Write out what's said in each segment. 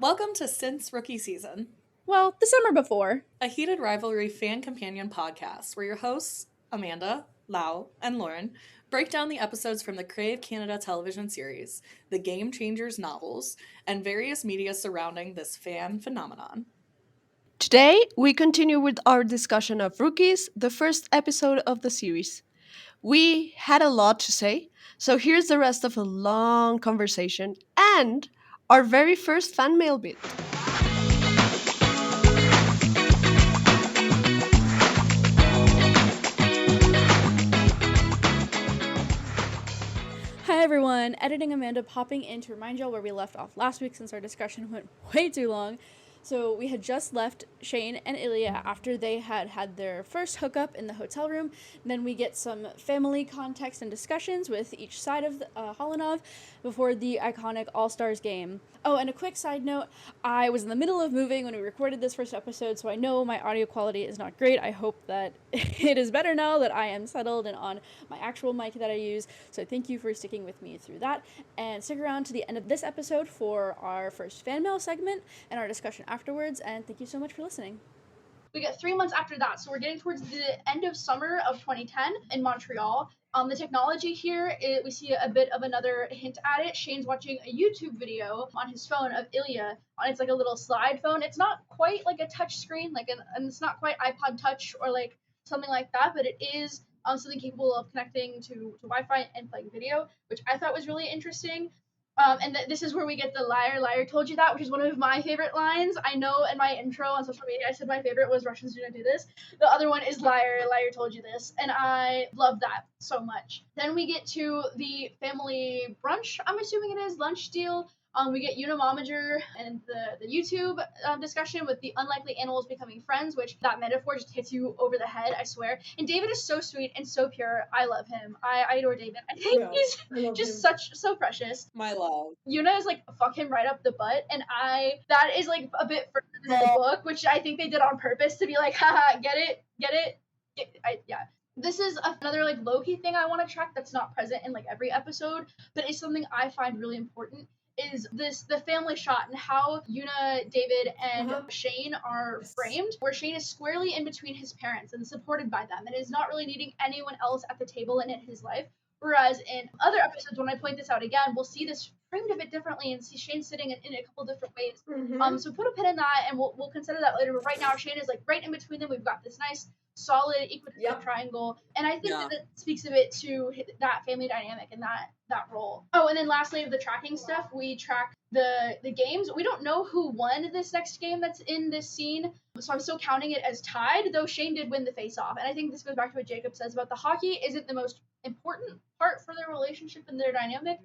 Welcome to Since Rookie Season, Well, the summer before. a heated rivalry fan companion podcast where your hosts, Amanda, Lau, and Lauren, break down the episodes from the Crave Canada television series, the Game Changers novels, and various media surrounding this fan phenomenon. Today, we continue with our discussion of Rookies, the first episode of the series. We had a lot to say, so here's the rest of a long conversation and our very first fan mail bit. Hi everyone, Editing Amanda popping in to remind y'all where we left off last week since our discussion went way too long. So we had just left Shane and Ilya after they had their first hookup in the hotel room. Then we get some family context and discussions with each side of Holanov before the iconic All-Stars game. Oh, and a quick side note, I was in the middle of moving when we recorded this first episode, so I know my audio quality is not great. I hope that it is better now that I am settled and on my actual mic that I use. So thank you for sticking with me through that. And stick around to the end of this episode for our first fan mail segment and our discussion afterwards. And thank you so much for listening. We get 3 months after that, so we're getting towards the end of summer of 2010 in Montreal. The technology here, we see a bit of another hint at it. Shane's watching a YouTube video on his phone of Ilya. It's like a little slide phone. It's not quite like a touch screen, and it's not quite iPod Touch or like something like that, but it is something capable of connecting to Wi-Fi and playing video, which I thought was really interesting. And this is where we get the liar told you that, which is one of my favorite lines. I know in my intro on social media I said my favorite was Russians do not do this. The other one is liar told you this, and I love that so much. Then we get to the family brunch, I'm assuming it is, lunch deal. We get Unimomager and the YouTube discussion with the unlikely animals becoming friends, which that metaphor just hits you over the head, I swear. And David is so sweet and so pure. I love him. I adore David. I think he's just so precious. My love. Yuna is like, fuck him right up the butt, and that is like a bit further than the book, which I think they did on purpose to be like, haha, get it? Yeah. This is another like low-key thing I want to track that's not present in like every episode, but it's something I find really important, is the family shot and how Yuna, David, and Shane are framed, where Shane is squarely in between his parents and supported by them and is not really needing anyone else at the table and in his life. Whereas in other episodes, when I point this out again, we'll see this framed a bit differently and see Shane sitting in a couple different ways. So put a pin in that, and we'll consider that later. But right now, Shane is like right in between them. We've got this nice, solid, equidistant triangle, and I think that speaks a bit to that family dynamic and that role. Oh, and then lastly, of the tracking stuff, we track the games. We don't know who won this next game that's in this scene, so I'm still counting it as tied, though Shane did win the face-off. And I think this goes back to what Jacob says about the hockey isn't the most important part for their relationship and their dynamic.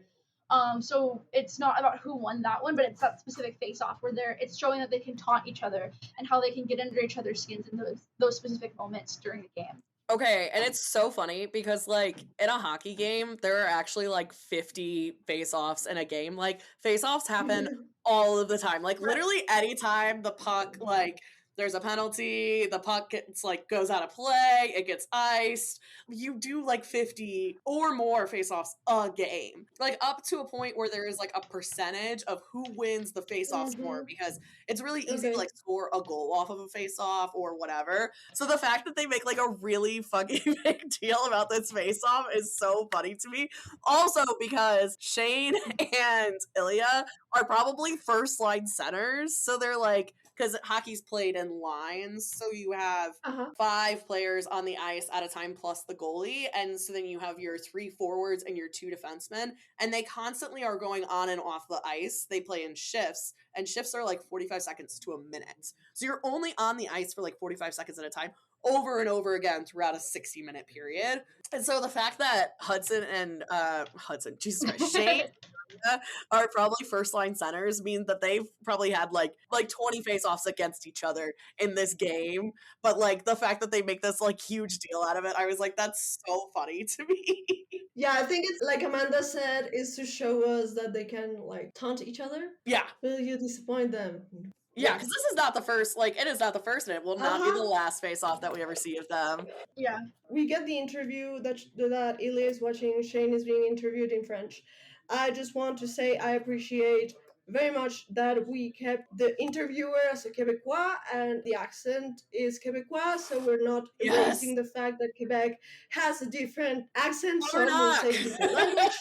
So it's not about who won that one, but it's that specific face-off where it's showing that they can taunt each other and how they can get under each other's skins in those specific moments during the game. Okay, and it's so funny because, like, in a hockey game, there are actually, like, 50 face-offs in a game. Like, face-offs happen all of the time. Like, literally any time the puck, like, there's a penalty, the puck gets, like, goes out of play, it gets iced. You do, like, 50 or more face-offs a game. Like, up to a point where there is, like, a percentage of who wins the face-off score, because it's really easy to, like, score a goal off of a face-off or whatever. So the fact that they make, like, a really fucking big deal about this face-off is so funny to me. Also because Shane and Ilya are probably first-line centers, so they're, like, because hockey's played in lines, so you have 5 players on the ice at a time plus the goalie, and so then you have your 3 forwards and your 2 defensemen, and they constantly are going on and off the ice. They play in shifts, and shifts are like 45 seconds to a minute. So you're only on the ice for like 45 seconds at a time, over and over again throughout a 60-minute period. And so the fact that Shane are probably first line centers mean that they've probably had like 20 face-offs against each other in this game. But like the fact that they make this like huge deal out of it, I was like, that's so funny to me. Yeah, I think it's like Amanda said, is to show us that they can like taunt each other. Yeah. Will you disappoint them? Yeah, because this is not the first, it is not the first, and it will not be the last face-off that we ever see of them. Yeah. We get the interview that Ilya is watching. Shane is being interviewed in French. I just want to say I appreciate very much that we kept the interviewer as a Quebecois and the accent is Quebecois, so we're not Yes. erasing the fact that Quebec has a different accent, But we're some will not. say different language.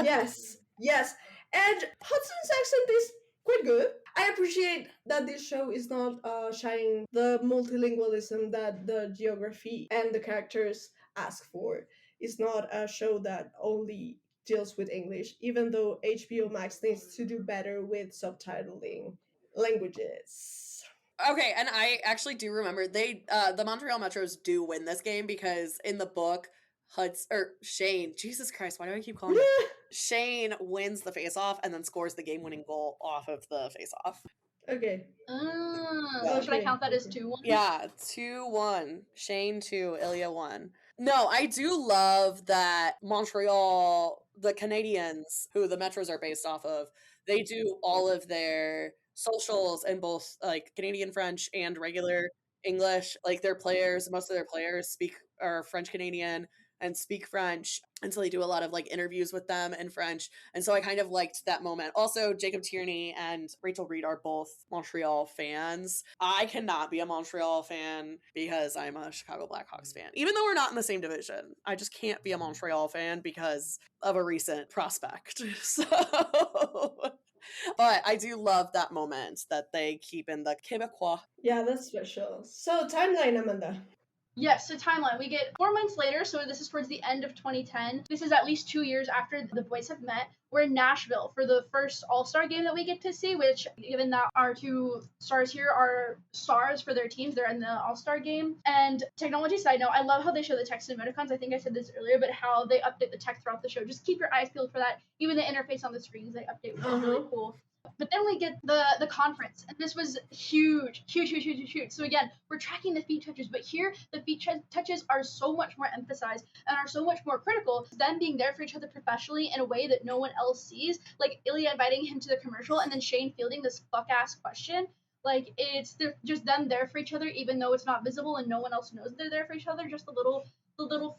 Yes, yes. And Hudson's accent is quite good. I appreciate that this show is not shining the multilingualism that the geography and the characters ask for. It's not a show that only deals with English, even though HBO Max needs to do better with subtitling languages. Okay, and I actually do remember the Montreal Metros do win this game because in the book, Shane, Jesus Christ, why do I keep calling him? Shane wins the face-off and then scores the game-winning goal off of the face-off. Okay. Should I count that as 2-1? Yeah, 2-1. Shane 2, Ilya 1. No, I do love that Montreal, the Canadians, who the Metros are based off of, they do all of their socials in both like Canadian French and regular English. Like their players, most of their players are French Canadian and speak French. And so they do a lot of like interviews with them in French. And so I kind of liked that moment. Also, Jacob Tierney and Rachel Reed are both Montreal fans. I cannot be a Montreal fan because I'm a Chicago Blackhawks fan. Even though we're not in the same division, I just can't be a Montreal fan because of a recent prospect. So but I do love that moment that they keep in the Quebecois. Yeah, that's special. So, timeline, Amanda. Yes, so timeline. We get 4 months later, so this is towards the end of 2010. This is at least 2 years after the boys have met. We're in Nashville for the first All-Star game that we get to see, which, given that our two stars here are stars for their teams, they're in the All-Star game. And technology side note, I love how they show the text and emoticons. I think I said this earlier, but how they update the text throughout the show. Just keep your eyes peeled for that. Even the interface on the screens they update, which is really cool. But then we get the conference, and this was huge. So again, we're tracking the feet touches, but here the feet touches are so much more emphasized and are so much more critical. Them being there for each other professionally in a way that no one else sees, like Ilya inviting him to the commercial, and then Shane fielding this fuck ass question. Like it's just them there for each other, even though it's not visible and no one else knows they're there for each other. Just the little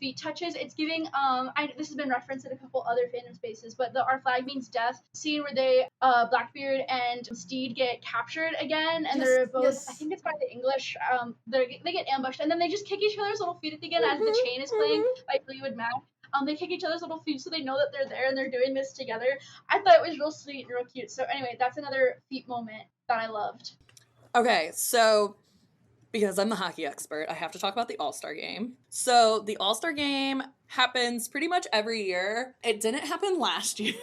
feet touches. It's giving this has been referenced in a couple other fandom spaces, but the Our Flag Means Death scene where they Blackbeard and Steed get captured again, and they're both I think it's by the English they get ambushed, and then they just kick each other's little feet at the again as the chain is playing by Fleetwood Mac. They kick each other's little feet so they know that they're there and they're doing this together. I thought it was real sweet and real cute. So anyway, that's another feet moment that I loved. Okay, so because I'm the hockey expert, I have to talk about the All-Star game. So the All-Star game happens pretty much every year. It didn't happen last year,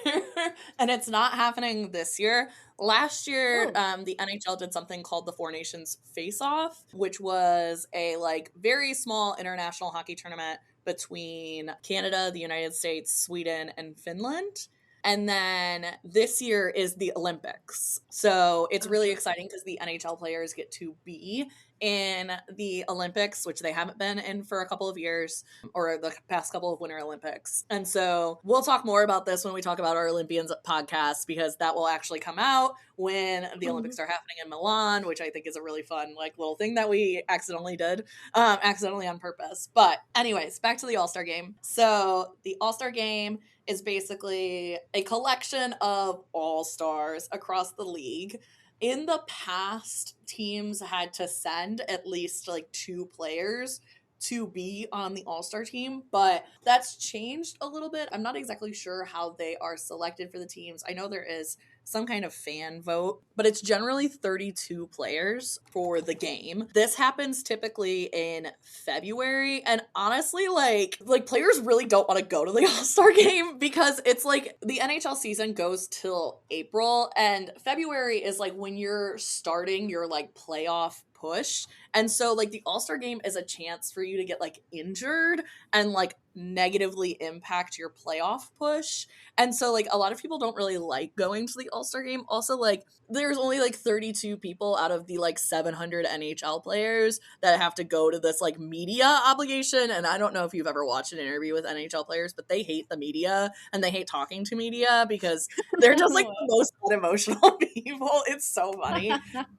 and it's not happening this year. Last year, the NHL did something called the Four Nations Face-Off, which was a like very small international hockey tournament between Canada, the United States, Sweden, and Finland. And then this year is the Olympics. So it's really exciting because the NHL players get to be in the Olympics, which they haven't been in for a couple of years, or the past couple of Winter Olympics. And so we'll talk more about this when we talk about our Olympians podcast, because that will actually come out when the Olympics are happening in Milan, which I think is a really fun like little thing that we accidentally did, accidentally on purpose. But anyways, back to the All-Star game. So the All-Star game is basically a collection of all-stars across the league. In the past, teams had to send at least like 2 players to be on the All-Star team, but that's changed a little bit. I'm not exactly sure how they are selected for the teams. I know there is some kind of fan vote, but it's generally 32 players for the game. This happens typically in February, and honestly, like players really don't want to go to the All-Star game because it's like the NHL season goes till April, and February is like when you're starting your like playoff push. And so like the All-Star game is a chance for you to get like injured and like negatively impact your playoff push. And so like a lot of people don't really like going to the All-Star game. Also, like there's only like 32 people out of the like 700 NHL players that have to go to this like media obligation. And I don't know if you've ever watched an interview with NHL players, but they hate the media and they hate talking to media because they're just like the most unemotional people. It's so funny.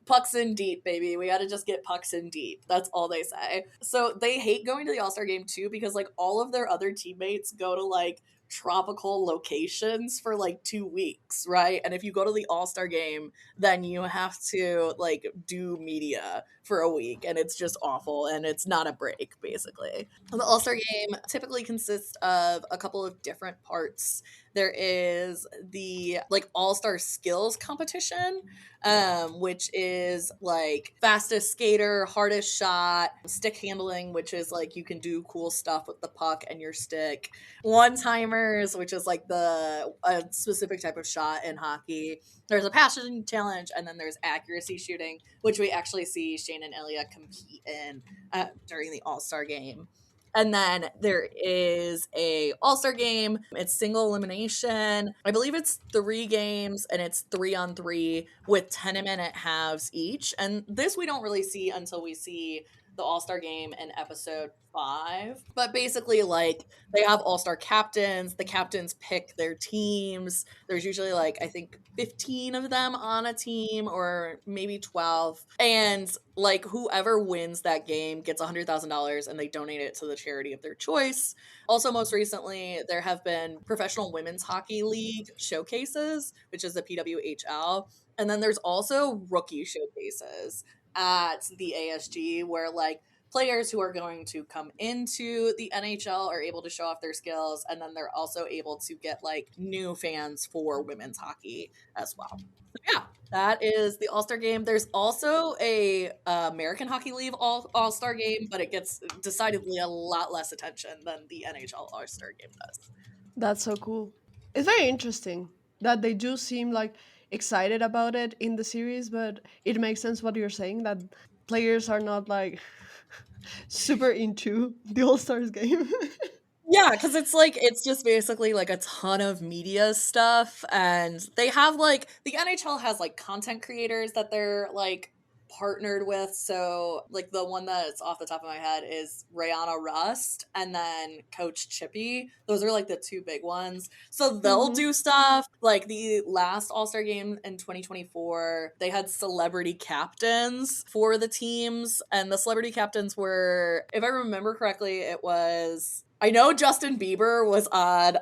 Pucks in deep, baby. We got to just get pucks in deep. That's all they say. So they hate going to the All-Star game too because like all of their other teammates go to like tropical locations for like 2 weeks, right? And if you go to the All-Star game, then you have to like do media for a week, and it's just awful, and it's not a break, basically. The All-Star game typically consists of a couple of different parts. There is the like All-Star skills competition, which is like fastest skater, hardest shot, stick handling, which is like you can do cool stuff with the puck and your stick, one timers, which is like a specific type of shot in hockey. There's a passing challenge, and then there's accuracy shooting, which we actually see Shane and Ilya compete in during the All-Star game. And then there is a All-Star game. It's single elimination. I believe it's 3 games, and it's 3-on-3 with 10-minute halves each. And this we don't really see until we see the All-Star game in episode 5. But basically, like, they have All-Star captains. The captains pick their teams. There's usually like, I think 15 of them on a team, or maybe 12. And like whoever wins that game gets $100,000, and they donate it to the charity of their choice. Also, most recently, there have been Professional Women's Hockey League showcases, which is the PWHL. And then there's also rookie showcases at the ASG, where like players who are going to come into the NHL are able to show off their skills, and then they're also able to get like new fans for women's hockey as well. So yeah, that is the All-Star game. There's also a American Hockey League All-Star game, but it gets decidedly a lot less attention than the NHL All-Star game does. That's so cool. It's very interesting that they do seem like excited about it in the series, but it makes sense what you're saying, that players are not like super into the All Stars game. Yeah, because it's like it's just basically like a ton of media stuff, and they have like the NHL has like content creators that they're like partnered with. So like the one that's off the top of my head is Rihanna Rust, and then Coach Chippy. Those are like the 2 big ones. So they'll Mhm. do stuff like the last All-Star game in 2024. They had celebrity captains for the teams, and the celebrity captains were, if I remember correctly, it was, I know Justin Bieber was on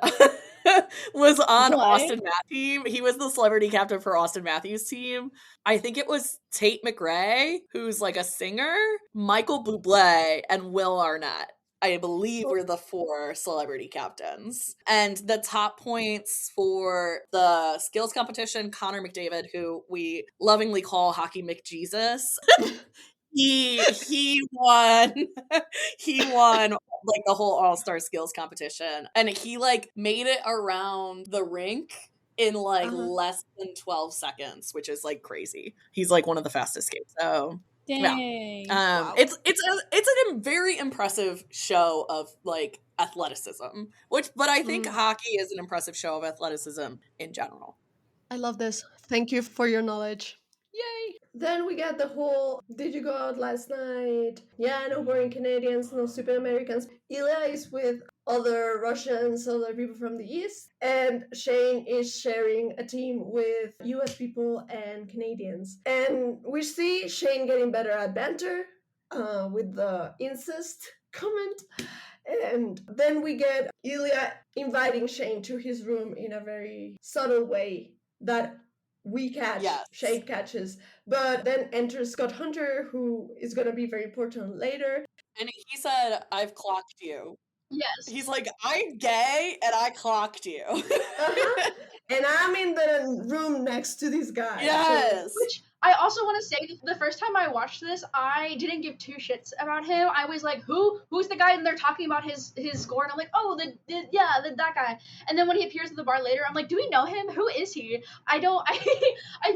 was on What? Austin Matthews' team. He was the celebrity captain for Austin Matthews' team. I think it was Tate McRae, who's like a singer, Michael Bublé, and Will Arnett. I believe were the 4 celebrity captains. And the top points for the skills competition, Connor McDavid, who we lovingly call Hockey McJesus, he won he won like the whole all-star skills competition, and he like made it around the rink in like Uh-huh. less than 12 seconds, which is like crazy. He's like one of the fastest skates. So yeah, Dang. Wow. it's a very impressive show of like athleticism, which, but I think Mm, hockey is an impressive show of athleticism in general. I love this. Thank you for your knowledge. Yay! Then we get the whole did you go out last night? Yeah, no boring Canadians, no stupid Americans. Ilya is with other Russians, other people from the East, and Shane is sharing a team with US people and Canadians. And we see Shane getting better at banter with the incest comment. And then we get Ilya inviting Shane to his room in a very subtle way that we catch, Yes. Shane catches. But then enters Scott Hunter, who is going to be very important later. And he said, "I've clocked you." Yes. He's like, "I'm gay and I clocked you." Uh-huh. And I'm in the room next to this guy. Yes. Which I also want to say, the first time I watched this, I didn't give 2 shits about him. I was like, who's the guy? And they're talking about his score, and I'm like, oh, that guy. And then when he appears at the bar later, I'm like, do we know him? Who is he? I don't. I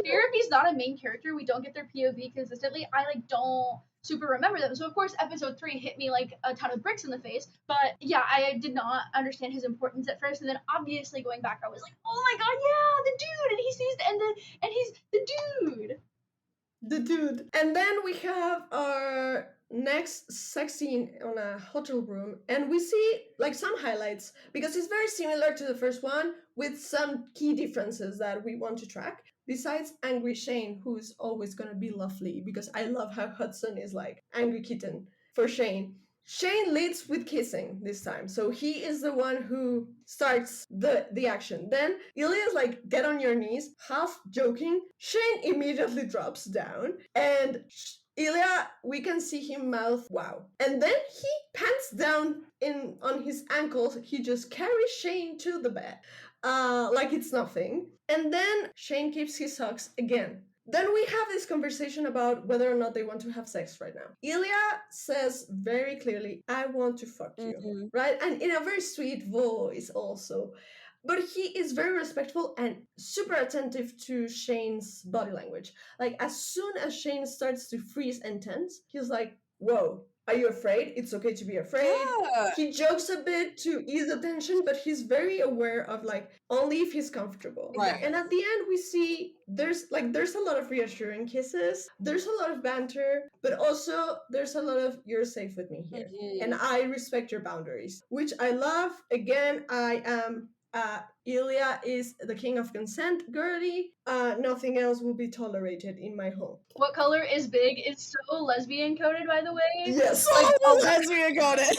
fear if he's not a main character, we don't get their POV consistently. I like don't super remember them. So of course episode 3 hit me like a ton of bricks in the face. But yeah, I did not understand his importance at first, and then obviously going back, I was like, oh my god, yeah, the dude, and he sees and he's the dude. The dude. And then we have our next sex scene on a hotel room, and we see like some highlights because it's very similar to the first one with some key differences that we want to track. Besides Angry Shane, who's always gonna be lovely because I love how Hudson is like angry kitten for Shane. Shane leads with kissing this time, so he is the one who starts the action. Then Ilya's like, get on your knees, half joking. Shane immediately drops down, and Ilya, we can see him mouth wow. And then he pants down on his ankles. He just carries Shane to the bed, like it's nothing. And then Shane keeps his socks again. Then we have this conversation about whether or not they want to have sex right now. Ilya says very clearly, I want to fuck you, right? And in a very sweet voice also. But he is very respectful and super attentive to Shane's body language. Like, as soon as Shane starts to freeze and tense, he's like, whoa, are you afraid? It's okay to be afraid. Yeah. He jokes a bit to ease the tension, but he's very aware of like only if he's comfortable. Right. And at the end we see there's a lot of reassuring kisses, there's a lot of banter, but also there's a lot of you're safe with me here. And I respect your boundaries, which I love. Again, I am Ilya is the king of consent, girly. Nothing else will be tolerated in my home. What color is big? It's so lesbian coded, by the way. Yes. So lesbian coded.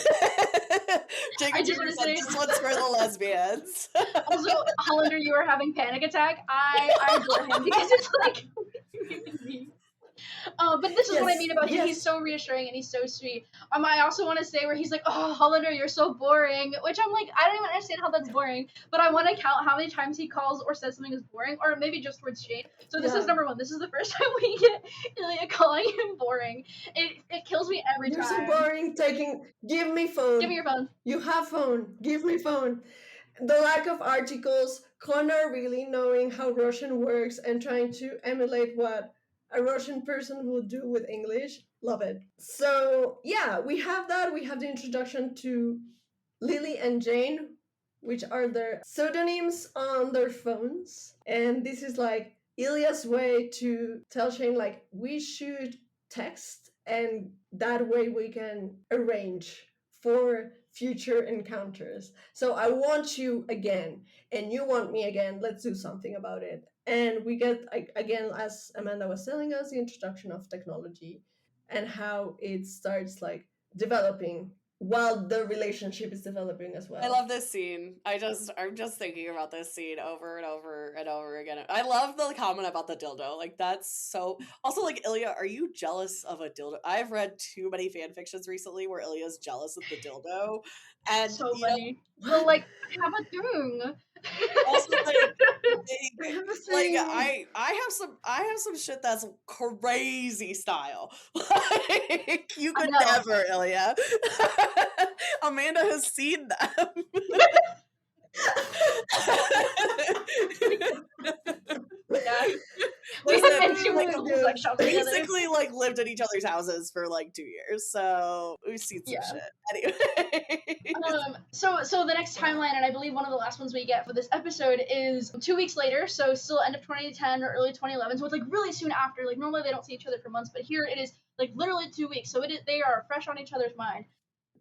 Jacob, I just wanna say- this one's for the lesbians. Also, Hollander, you are having panic attack. I adore him because it's like but this is what I mean about him. He's so reassuring and he's so sweet. I also want to say where he's like, oh, Hollander, you're so boring. Which I'm like, I don't even understand how that's boring. But I want to count how many times he calls or says something is boring, or maybe just towards Shane. So this is number one. This is the first time we get Ilya calling him boring. It kills me every You're time. so boring. Give me phone. Give me your phone. You have phone. Give me phone. The lack of articles, Connor really knowing how Russian works and trying to emulate what a Russian person would do with English. Love it. So yeah, we have that. We have the introduction to Lily and Jane, which are their pseudonyms on their phones. And this is like Ilya's way to tell Shane, like, we should text, and that way we can arrange for future encounters. So I want you again, and you want me again. Let's do something about it. And we get, again, as Amanda was telling us, the introduction of technology and how it starts like developing while the relationship is developing as well. I love this scene. I'm just thinking about this scene over and over and over again. I love the comment about the dildo. Like, that's so... Also, like, Ilya, are you jealous of a dildo? I've read too many fan fictions recently where Ilya's jealous of the dildo. And, So you know, funny. Well, like, I have a thing. also, like, I have a like thing. I have some shit that's crazy style. Like, you could never, Ilya. Amanda has seen them. Yeah. We Listen, have been to like a Oh my whole sex shop together. basically like lived at each other's houses for like 2 years, so we've seen some shit. Anyway. So the next timeline, and I believe one of the last ones we get for this episode, is 2 weeks later, so still end of 2010 or early 2011, so it's like really soon after. Like normally they don't see each other for months, but here it is like literally 2 weeks, so they are fresh on each other's mind.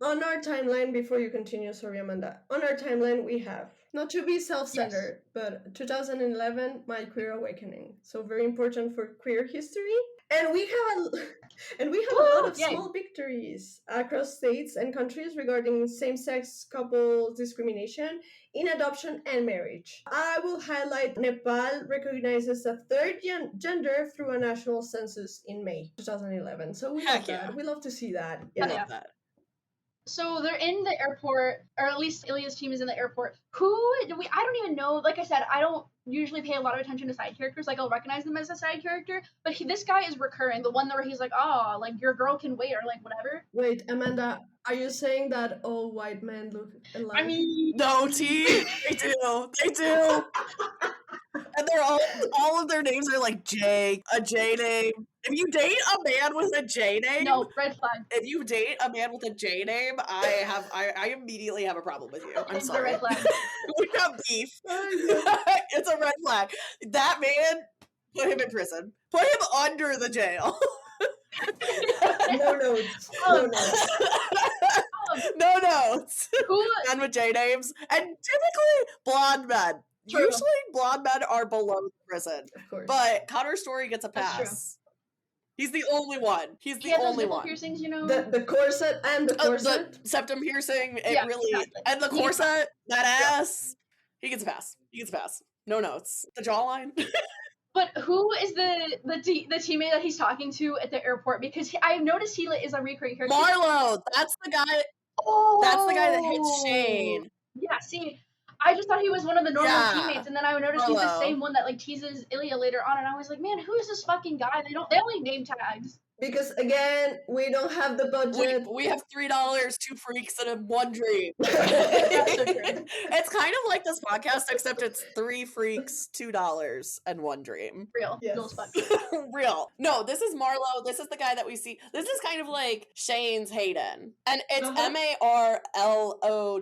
On our timeline, before you continue, sorry Amanda, on our timeline we have, not to be self-centered, but 2011, my queer awakening. So very important for queer history. And we have a lot of small victories across states and countries regarding same-sex couple discrimination in adoption and marriage. I will highlight Nepal recognizes a third gender through a national census in May 2011. So we love that. We love to see that. I love that. So they're in the airport, or at least Ilya's team is in the airport. I don't even know. Like I said, I don't usually pay a lot of attention to side characters. Like I'll recognize them as a side character, but this guy is recurring. The one where he's like, oh, like your girl can wait, or like whatever. Wait, Amanda, are you saying that all white men look alike? I mean, no, T. They do. And they're all of their names are like J, a J name. If you date a man with a J name, no, red flag. If you date a man with a J name, I immediately have a problem with you. I'm It's sorry. a red flag. We got beef. It's a red flag. That man, put him in prison. Put him under the jail. No notes. No notes. No notes. Who? Men with J names, and typically blonde men. True. Usually blonde men are below the prison. Of course. But Connor's story gets a That's true. pass. He's the only one. He's He the had those only nipple one. piercings, you know. The corset and the corset. The septum piercing, it Yeah, really, exactly. and the He gets a corset, that ass. He gets a pass. He gets a pass. No notes. The jawline. But who is the teammate that he's talking to at the airport? Because I noticed he is a recurring character. Marlo. That's the guy. Oh, That's the guy that hits Shane. Yeah, see, I just thought he was one of the normal Yeah, teammates, and then I noticed he's the Marlo. same one that like teases Ilya later on, and I was like, man, who is this fucking guy? They only name tags. Because again, we don't have the budget. We have $3, 2 freaks, and 1 dream. That's so true. It's kind of like this podcast, except it's 3 freaks, $2, and 1 dream. Real. Yes. Real as fuck. Real. No, this is Marlo. This is the guy that we see. This is kind of like Shane's Hayden. And it's Marlow.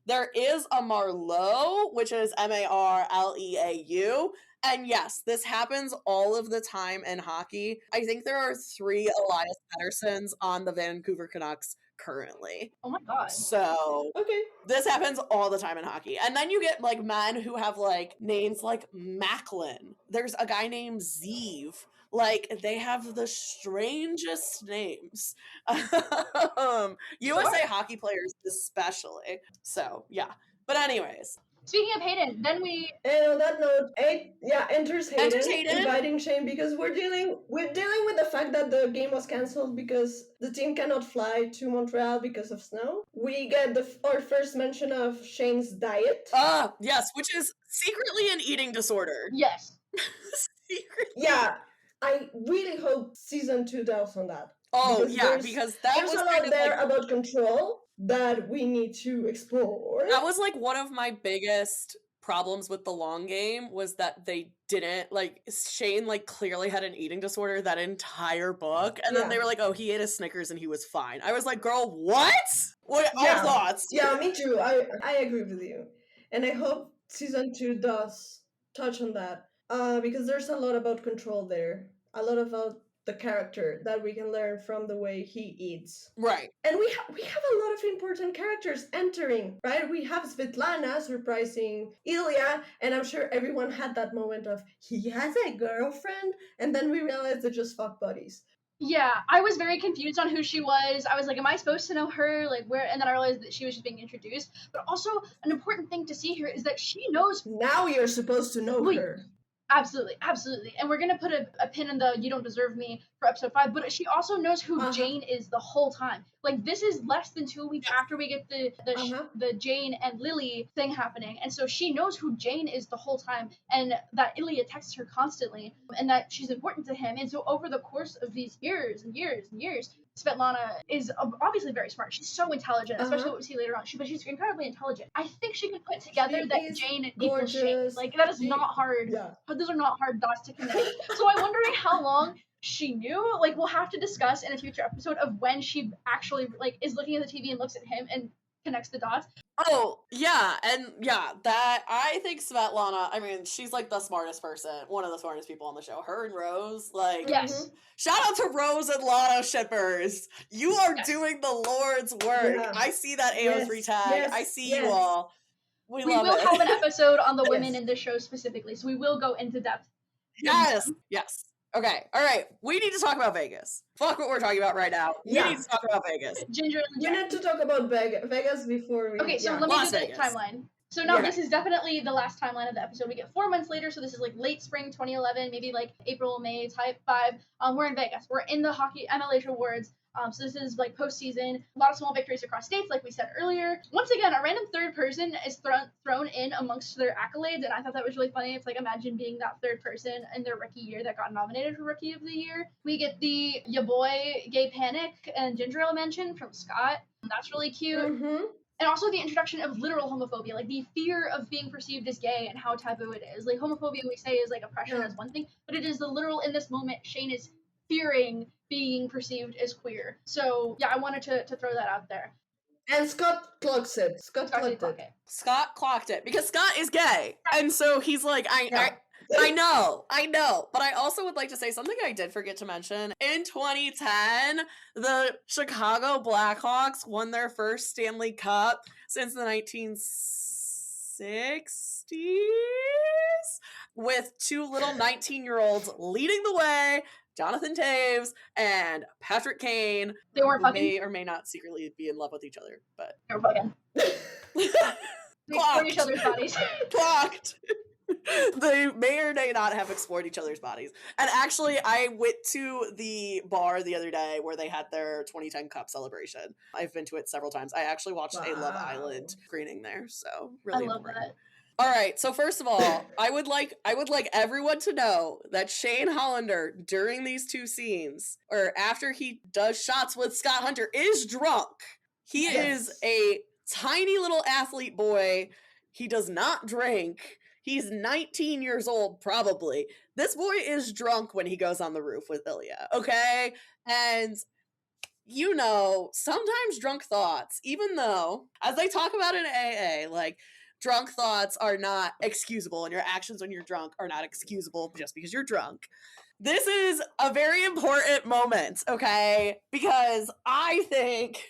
There is a Marlowe, which is Marleau. And yes, this happens all of the time in hockey. I think there are 3 Elias Petterssons on the Vancouver Canucks currently. Oh my god. So Okay. this happens all the time in hockey. And then you get like men who have like names like Macklin. There's a guy named Zeev. Like they have the strangest names. USA hockey players especially. So yeah. But anyways. Speaking of Hayden, then And on that note, enters Hayden, Enters Hayden. inviting Shane because we're dealing with the fact that the game was cancelled because the team cannot fly to Montreal because of snow. We get our first mention of Shane's diet. Yes, which is secretly an eating disorder. yes. Secretly. Yeah, I really hope season 2 delves on that. Oh Because yeah, because that there's was a kind lot of there like, about control that we need to explore. that was like one of my biggest problems with the long game was that they didn't like Shane like clearly had an eating disorder that entire book, and then they were like, oh, he ate a Snickers and he was fine. I was like, girl, what are your thoughts? Yeah, me too. I agree with you, and I hope season 2 does touch on that because there's a lot about control there, a lot about the character that we can learn from the way he eats. Right. And we have a lot of important characters entering, right? We have Svetlana surprising Ilya, and I'm sure everyone had that moment of, he has a girlfriend, and then we realized they're just fuck buddies. Yeah, I was very confused on who she was. I was like, am I supposed to know her? Like, where? And then I realized that she was just being introduced. But also, an important thing to see here is that she knows. Now you're supposed to know her. Absolutely, absolutely. And we're going to put a pin in the You Don't Deserve Me for episode 5, but she also knows who Jane is the whole time. Like, this is less than 2 weeks after we get the Jane and Lily thing happening. And so she knows who Jane is the whole time, and that Ilya texts her constantly, and that she's important to him. And so over the course of these years and years and years, Svetlana is obviously very smart. She's so intelligent, especially what we see later on. But she's incredibly intelligent. I think she could put together that Jane equals Shane. Like, that is not hard. Yeah. Those are not hard dots to connect. So I'm wondering how long she knew. Like, we'll have to discuss in a future episode of when she actually like is looking at the TV and looks at him and connects the dots. Oh, yeah, and yeah, that, I think Svetlana, I mean, she's like the smartest person, one of the smartest people on the show. Her and Rose, like, Yes. Shout out to Rose and Lana shippers. You are doing the Lord's work. Yeah. I see that AO3 tag. I see you all. We love will it. have an episode on the women in this show specifically, so we will go into depth. Yes. Okay, all right. We need to talk about Vegas. Fuck what we're talking about right now. Yeah. We need to talk about Vegas. Ginger and We need to talk about Vegas before we... Okay, so let me Las do the Vegas. timeline. So no, this is definitely the last timeline of the episode. We get 4 months later, so this is like late spring 2011, maybe like April, May type vibe. We're in Vegas. We're in the hockey MLH Awards. So this is like postseason. A lot of small victories across states, like we said earlier. Once again, a random third person is thrown in amongst their accolades, and I thought that was really funny. It's like, imagine being that third person in their rookie year that got nominated for Rookie of the Year. We get the Ya Boy Gay Panic and Ginger Ale mention from Scott. That's really cute. Mm-hmm. And also the introduction of literal homophobia, like the fear of being perceived as gay and how taboo it is. Like, homophobia, we say, is like oppression as one thing, but it is the literal, in this moment, Shane is fearing being perceived as queer. So yeah, I wanted to throw that out there. And Scott clocks it. Scott clocked it because Scott is gay, and so he's like, I know, but I also would like to say something I did forget to mention. In 2010, the Chicago Blackhawks won their first Stanley Cup since the 60s with two little 19-year-olds leading the way, Jonathan Taves and Patrick Kane, They weren't who fucking. may or may not secretly be in love with each other, but They were fucking. They explored each clocked. other's bodies. Clocked. They may or may not have explored each other's bodies. And actually, I went to the bar the other day where they had their 2010 Cup celebration. I've been to it several times. I actually watched a Love Wow. Island screening there, so I really love important. that. All right, so first of all, I would like everyone to know that Shane Hollander during these two scenes, or after he does shots with Scott Hunter, is drunk. He is Yes. a tiny little athlete boy. He does not drink. He's 19 years old, probably. This boy is drunk when he goes on the roof with Ilya, okay? And you know, sometimes drunk thoughts, even though, as they talk about in AA, like, drunk thoughts are not excusable, and your actions when you're drunk are not excusable just because you're drunk. This is a very important moment, okay? Because I think,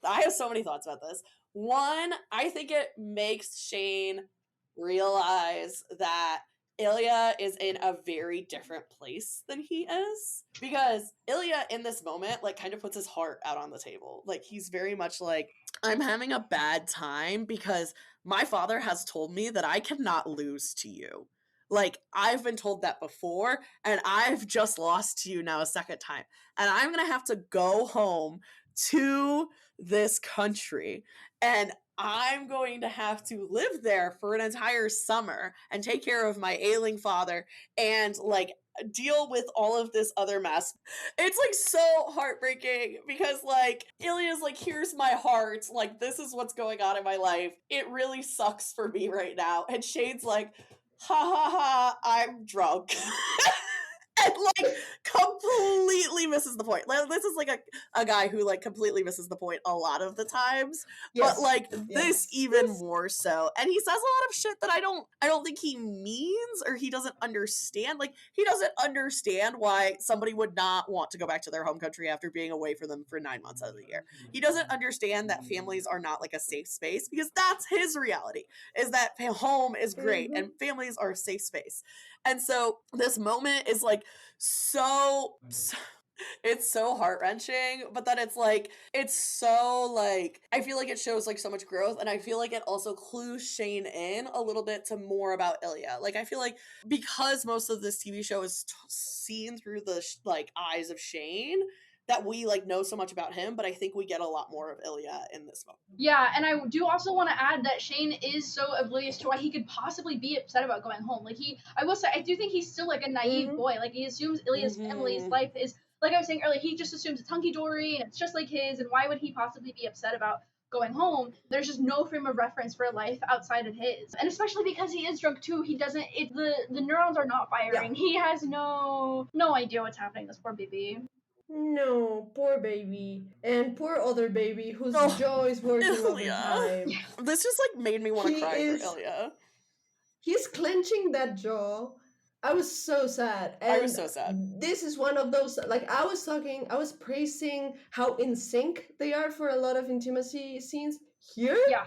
I have so many thoughts about this. One, I think it makes Shane realize that Ilya is in a very different place than he is. Because Ilya, in this moment, like, kind of puts his heart out on the table. Like, he's very much like, I'm having a bad time because my father has told me that I cannot lose to you. Like, I've been told that before, and I've just lost to you now a second time. And I'm gonna have to go home to this country, and I'm going to have to live there for an entire summer and take care of my ailing father and, like, deal with all of this other mess. It's, like, so heartbreaking because, like, Ilya's like, here's my heart. Like, this is what's going on in my life. It really sucks for me right now. And Shane's like, ha ha ha, I'm drunk. And, like, completely misses the point. Like, this is like a guy who, like, completely misses the point a lot of the times, Yes. but, like, this Yes. even more so. And he says a lot of shit that I don't think he means, or he doesn't understand. Like, he doesn't understand why somebody would not want to go back to their home country after being away from them for 9 months out of the year. He doesn't understand that families are not, like, a safe space, because that's his reality, is that home is great and families are a safe space. And so this moment is, like, so it's so heart-wrenching, but then it's like, it's so, like, I feel like it shows, like, so much growth, and I feel like it also clues Shane in a little bit to more about Ilya. Like, I feel like because most of this TV show is seen through the like, eyes of Shane, that we, like, know so much about him, but I think we get a lot more of Ilya in this moment. Yeah, and I do also want to add that Shane is so oblivious to why he could possibly be upset about going home. Like, I will say, I do think he's still, like, a naive boy. Like, he assumes Ilya's family's life is, like I was saying earlier, he just assumes it's hunky-dory and it's just like his, and why would he possibly be upset about going home? There's just no frame of reference for a life outside of his. And especially because he is drunk too, he doesn't, the neurons are not firing. Yeah. He has no idea what's happening, this poor baby. No, poor baby. And poor other baby whose jaw is working Ilya. overtime. This just, like, made me want to cry for Ilya. He's clenching that jaw. I was so sad. And I was so sad. This is one of those, like, I was praising how in sync they are for a lot of intimacy scenes. Here, yeah,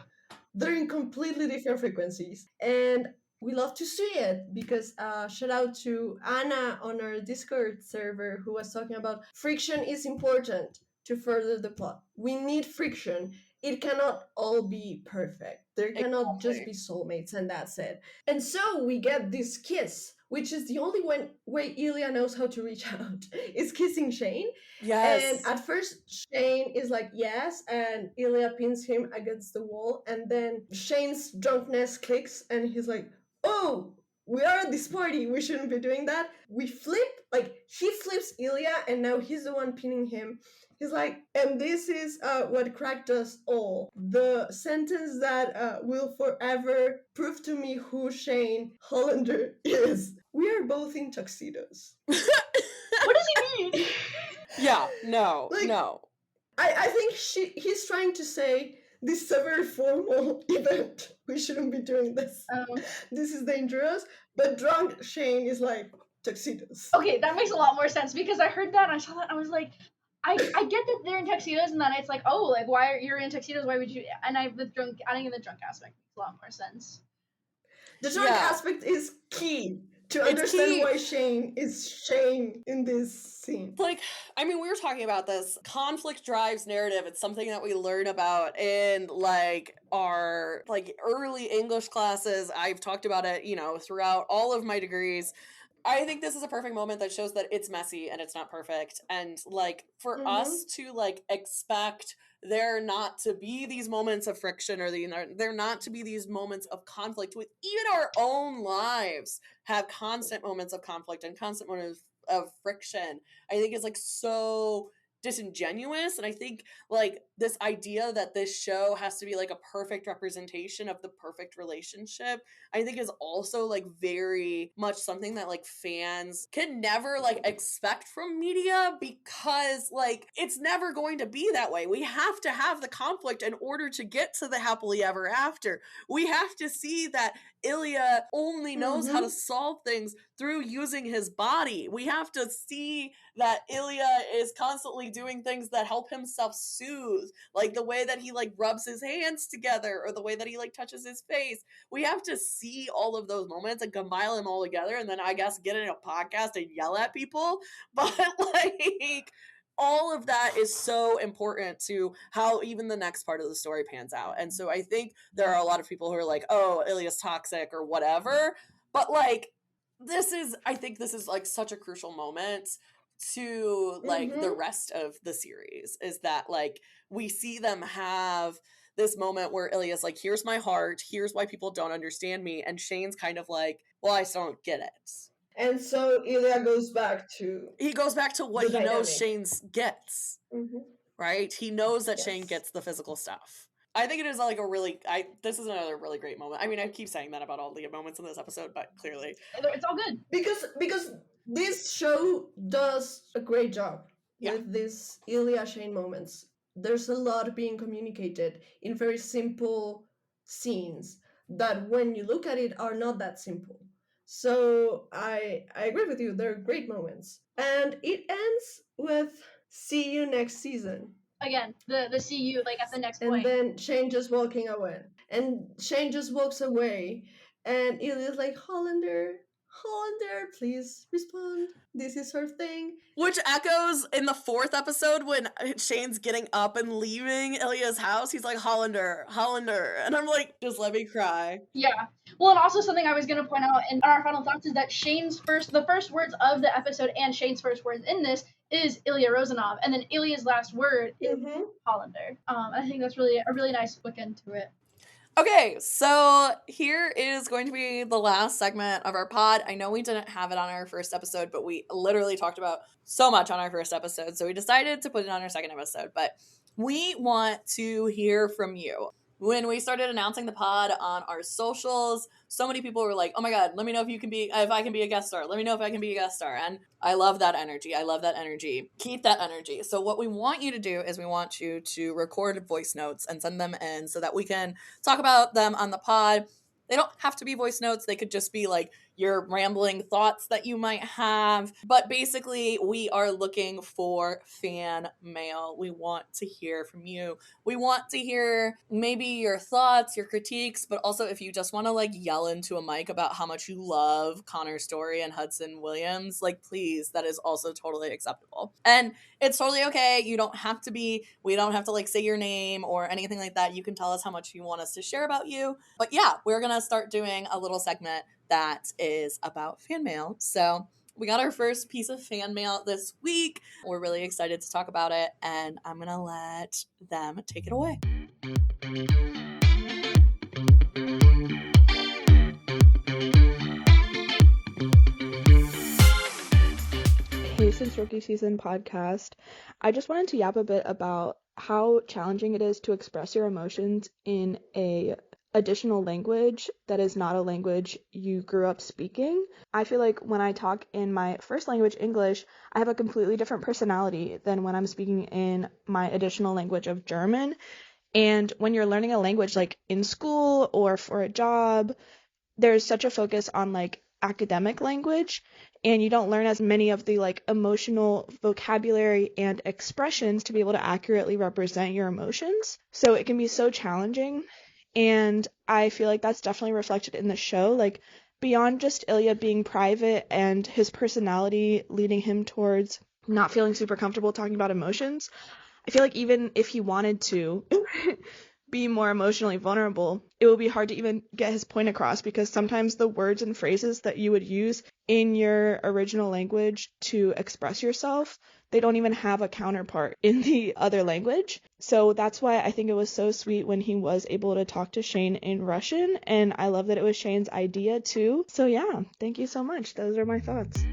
they're in completely different frequencies. And we love to see it because shout out to Anna on our Discord server who was talking about friction is important to further the plot. We need friction. It cannot all be perfect. There cannot just be soulmates and that's it. And so we get this kiss, which is the only way Ilya knows how to reach out, is kissing Shane. Yes. And at first, Shane is like, yes, and Ilya pins him against the wall, and then Shane's drunkenness kicks, and he's like, oh, we are at this party, we shouldn't be doing that. We flip, like, he flips Ilya, and now he's the one pinning him. He's like, and this is what cracked us all. The sentence that will forever prove to me who Shane Hollander is. We are both in tuxedos. What does he mean? Yeah, no, like, no. I think he's trying to say, this is a very formal event. We shouldn't be doing this. This is dangerous. But drunk Shane is like, tuxedos. Okay, that makes a lot more sense because I heard that and I saw that and I was like, I get that they're in tuxedos and then it's like, oh, like, why are you in tuxedos? Why would you? And adding in the drunk aspect makes a lot more sense. The drunk Yeah. aspect is key to It's understand key. why Shane is Shane in this scene. Like, I mean, we were talking about this. Conflict drives narrative. It's something that we learn about in like our like early English classes. I've talked about it, you know, throughout all of my degrees. I think this is a perfect moment that shows that it's messy and it's not perfect. And like for Mm-hmm. us to like expect there not to be these moments of friction or there not to be these moments of conflict with even our own lives have constant moments of conflict and constant moments of friction, I think is like so disingenuous. And I think like this idea that this show has to be like a perfect representation of the perfect relationship, I think is also like very much something that like fans can never like expect from media, because like it's never going to be that way. We have to have the conflict in order to get to the happily ever after. We have to see that Ilya only knows how to solve things through using his body. We have to see that Ilya is constantly doing things that help him self-soothe, like the way that he like rubs his hands together or the way that he like touches his face. We have to see all of those moments and compile them all together, and then I guess get in a podcast and yell at people. But like all of that is so important to how even the next part of the story pans out. And so I think there are a lot of people who are like, oh, Ilya's toxic or whatever. But like I think this is like such a crucial moment to like the rest of the series, is that like we see them have this moment where Ilya's like, here's my heart, here's why people don't understand me, and Shane's kind of like, well, I still don't get it. And so Ilya goes back to what the he knows dynamic. Shane's gets, right? He knows that Shane Yes. gets the physical stuff. I think it is like this is another really great moment. I mean, I keep saying that about all the moments in this episode, but clearly It's all good. Because this show does a great job Yeah. with these Ilya Shane moments. There's a lot being communicated in very simple scenes that when you look at it are not that simple. So I agree with you, they're great moments. And it ends with see you next season. Again, the see you like at the next And point. then Shane just walking away. And Shane just walks away. And Ilya's like, Hollander, please respond. This is her thing. Which echoes in the 4th episode when Shane's getting up and leaving Ilya's house. He's like, Hollander. And I'm like, just let me cry. Yeah. Well, and also something I was going to point out in our final thoughts is that the first words of the episode and Shane's first words in this is Ilya Rozanov, and then Ilya's last word is Hollander. I think that's really a really nice bookend to it. Okay, so here is going to be the last segment of our pod. I know we didn't have it on our first episode, but we literally talked about so much on our first episode, so we decided to put it on our second episode. But we want to hear from you. When we started announcing the pod on our socials, so many people were like, oh my god, let me know if I can be a guest star. Let me know if I can be a guest star. And I love that energy. Keep that energy. So what we want you to do is we want you to record voice notes and send them in so that we can talk about them on the pod. They don't have to be voice notes. They could just be like your rambling thoughts that you might have. But basically, we are looking for fan mail. We want to hear from you. We want to hear maybe your thoughts, your critiques, but also if you just want to like yell into a mic about how much you love Connor's story and Hudson Williams, like please, that is also totally acceptable. And it's totally okay. We don't have to like say your name or anything like that. You can tell us how much you want us to share about you. But yeah, we're going to start doing a little segment that is about fan mail. So we got our first piece of fan mail this week. We're really excited to talk about it, and I'm going to let them take it away. Hey, since Rookie Season podcast, I just wanted to yap a bit about how challenging it is to express your emotions in a additional language that is not a language you grew up speaking. I feel like when I talk in my first language, English, I have a completely different personality than when I'm speaking in my additional language of German. And when you're learning a language like in school or for a job, there's such a focus on like academic language, and you don't learn as many of the like emotional vocabulary and expressions to be able to accurately represent your emotions. So it can be so challenging. And I feel like that's definitely reflected in the show. Like, beyond just Ilya being private and his personality leading him towards not feeling super comfortable talking about emotions, I feel like even if he wanted to be more emotionally vulnerable, it would be hard to even get his point across because sometimes the words and phrases that you would use in your original language to express yourself, they don't even have a counterpart in the other language. So that's why I think it was so sweet when he was able to talk to Shane in Russian, and I love that it was Shane's idea too. So yeah, thank you so much. Those are my thoughts.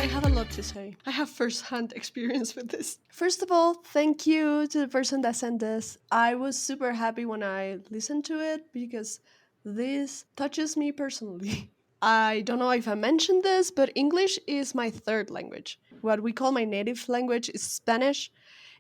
I have a lot to say. I have first-hand experience with this. First of all, thank you to the person that sent this. I was super happy when I listened to it because this touches me personally. I don't know if I mentioned this, but English is my third language. What we call my native language is Spanish,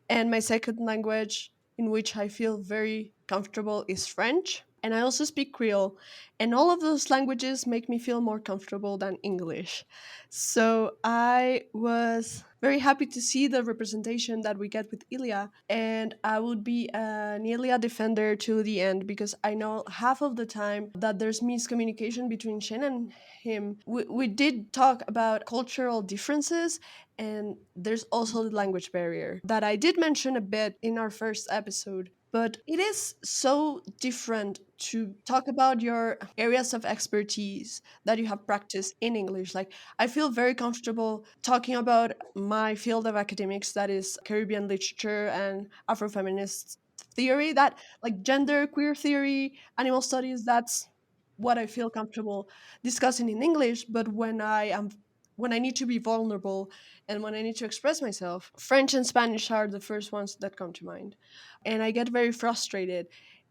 and my second language, in which I feel very comfortable, is French. And I also speak Creole. And all of those languages make me feel more comfortable than English. So I was very happy to see the representation that we get with Ilya. And I would be an Ilya defender to the end because I know half of the time that there's miscommunication between Shin and him. We did talk about cultural differences, and there's also the language barrier that I did mention a bit in our first episode. But it is so different to talk about your areas of expertise that you have practiced in English. Like, I feel very comfortable talking about my field of academics, that is Caribbean literature and Afrofeminist theory, that like gender, queer theory, animal studies, that's what I feel comfortable discussing in English. But when I need to be vulnerable and when I need to express myself, French and Spanish are the first ones that come to mind. And I get very frustrated.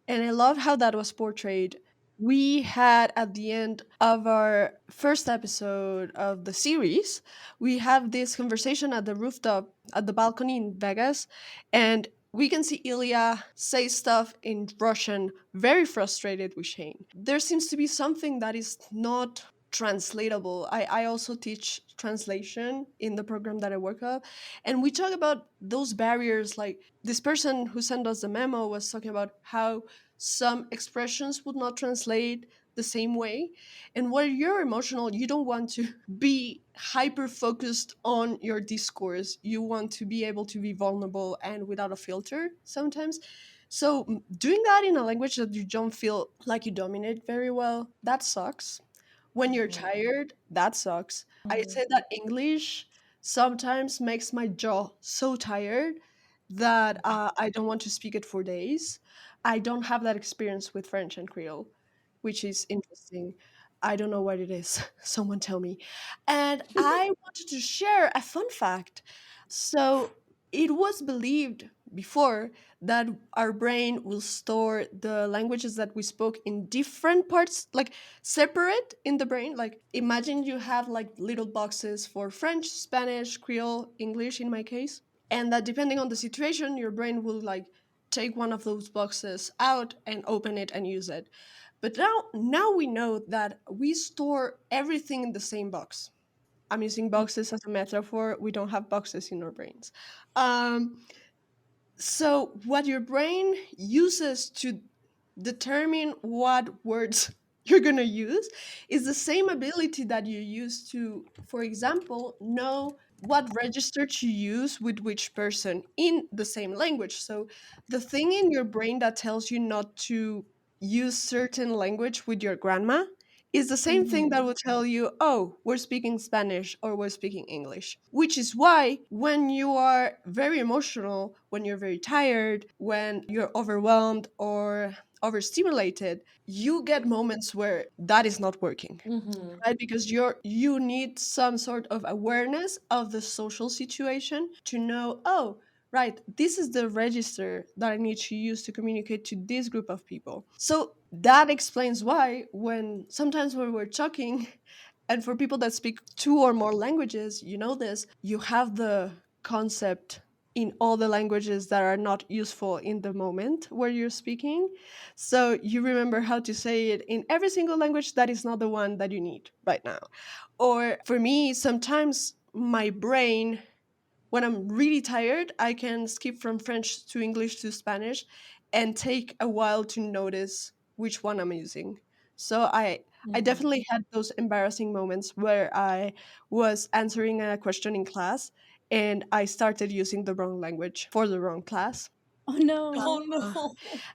And I love how that was portrayed. We had at the end of our first episode of the series, we have this conversation at the rooftop, at the balcony in Vegas, and we can see Ilya say stuff in Russian, very frustrated with Shane. There seems to be something that is not translatable. I also teach translation in the program that I work on. And we talk about those barriers. Like, this person who sent us the memo was talking about how some expressions would not translate the same way. And when you're emotional, you don't want to be hyper focused on your discourse. You want to be able to be vulnerable and without a filter sometimes. So, doing that in a language that you don't feel like you dominate very well, that sucks. When you're tired, that sucks. I say that English sometimes makes my jaw so tired that I don't want to speak it for days. I don't have that experience with French and Creole, which is interesting. I don't know what it is. Someone tell me. And I wanted to share a fun fact. So, it was believed before that our brain will store the languages that we spoke in different parts, like separate in the brain. Like, imagine you have like little boxes for French, Spanish, Creole, English in my case, and that depending on the situation, your brain will like take one of those boxes out and open it and use it. But now we know that we store everything in the same box. I'm using boxes as a metaphor. We don't have boxes in our brains. Um, so, what your brain uses to determine what words you're going to use is the same ability that you use to, for example, know what register to use with which person in the same language. So, the thing in your brain that tells you not to use certain language with your grandma is the same thing that will tell you, oh, we're speaking Spanish or we're speaking English. Which is why when you are very emotional, when you're very tired, when you're overwhelmed or overstimulated, you get moments where that is not working, Mhm. right? Because you need some sort of awareness of the social situation to know, oh, right, this is the register that I need to use to communicate to this group of people. So that explains why when sometimes when we're talking, and for people that speak two or more languages, you know this, you have the concept in all the languages that are not useful in the moment where you're speaking. So you remember how to say it in every single language that is not the one that you need right now. Or for me, sometimes my brain, when I'm really tired, I can skip from French to English to Spanish and take a while to notice which one I'm using. So I Mhm. definitely had those embarrassing moments where I was answering a question in class and I started using the wrong language for the wrong class. Oh no. Oh no.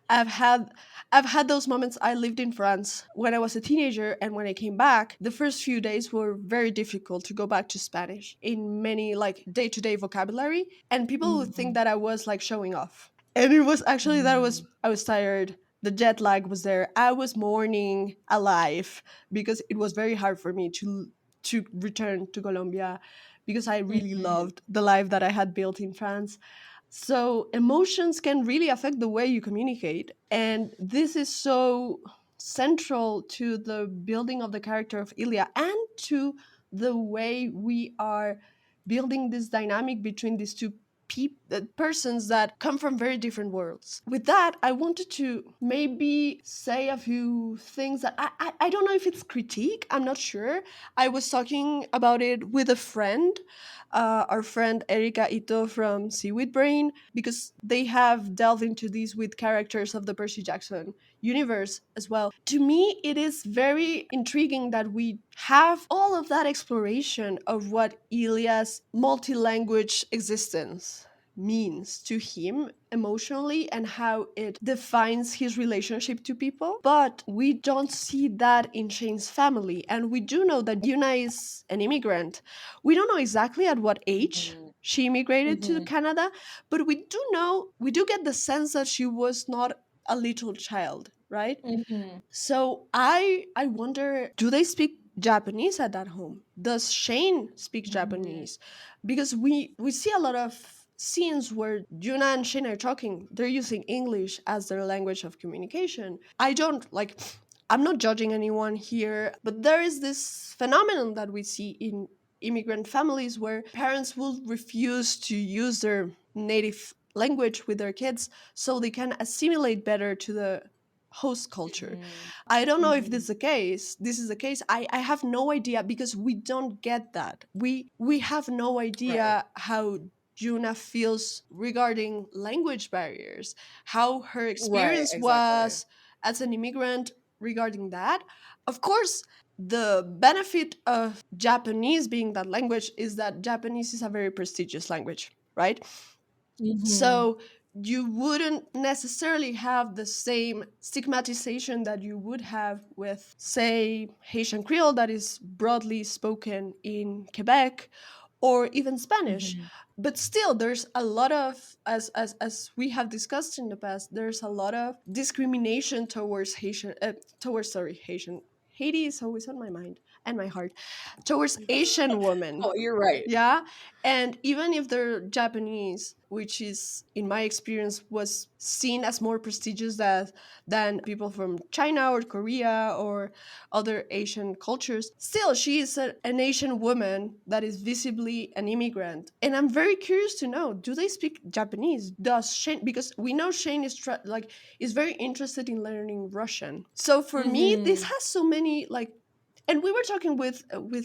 I've had I've had those moments. I lived in France when I was a teenager, and when I came back, the first few days were very difficult to go back to Spanish in many like day-to-day vocabulary, and people would think Mhm. that I was like showing off. And it was actually that Mhm. I was tired. The jet lag was there. I was mourning alive because it was very hard for me to return to Colombia because I really Mhm. loved the life that I had built in France. So emotions can really affect the way you communicate. And this is so central to the building of the character of Ilya and to the way we are building this dynamic between these two persons that come from very different worlds. With that, I wanted to maybe say a few things that I don't know if it's critique, I'm not sure. I was talking about it with a friend, our friend Erika Ito from Seaweed Brain, because they have delved into these with characters of the Percy Jackson universe as well. To me, it is very intriguing that we have all of that exploration of what Ilya's multi language existence means to him emotionally and how it defines his relationship to people. But we don't see that in Shane's family. And we do know that Yuna is an immigrant. We don't know exactly at what age Mhm. she immigrated to Mhm. Canada, but we do know, we do get the sense that she was not a little child, right? Mhm. So I wonder, do they speak Japanese at that home? Does Shane speak Mhm. Japanese? Because we see a lot of scenes where Juna and Shane are talking. They're using English as their language of communication. I don't like, I'm not judging anyone here, but there is this phenomenon that we see in immigrant families where parents will refuse to use their native language with their kids so they can assimilate better to the host culture. Mhm. I don't know if this is Mhm. the case. This is the case. I have no idea because we don't get that. We have no Right. idea how Juna feels regarding language barriers, how her Right, experience exactly. was as an immigrant regarding that. Of course, the benefit of Japanese being that language is that Japanese is a very prestigious language, right? Mhm. So you wouldn't necessarily have the same stigmatization that you would have with, say, Haitian Creole that is broadly spoken in Quebec or even Spanish. Mhm. But still, there's a lot of, as we have discussed in the past, there's a lot of discrimination towards Haitian. Haiti is always on my mind and my heart, towards Asian women. Oh, you're right. Yeah. And even if they're Japanese, which is, in my experience, was seen as more prestigious than people from China or Korea or other Asian cultures, still, she is an Asian woman that is visibly an immigrant. And I'm very curious to know, do they speak Japanese? Does Shane, because we know Shane is is very interested in learning Russian. So for me, this Mhm. has so many like, and we were talking with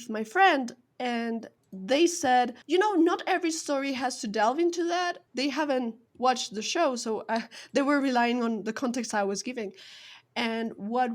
my friend, and they said, not every story has to delve into that. They haven't watched the show, so they were relying on the context I was giving. And what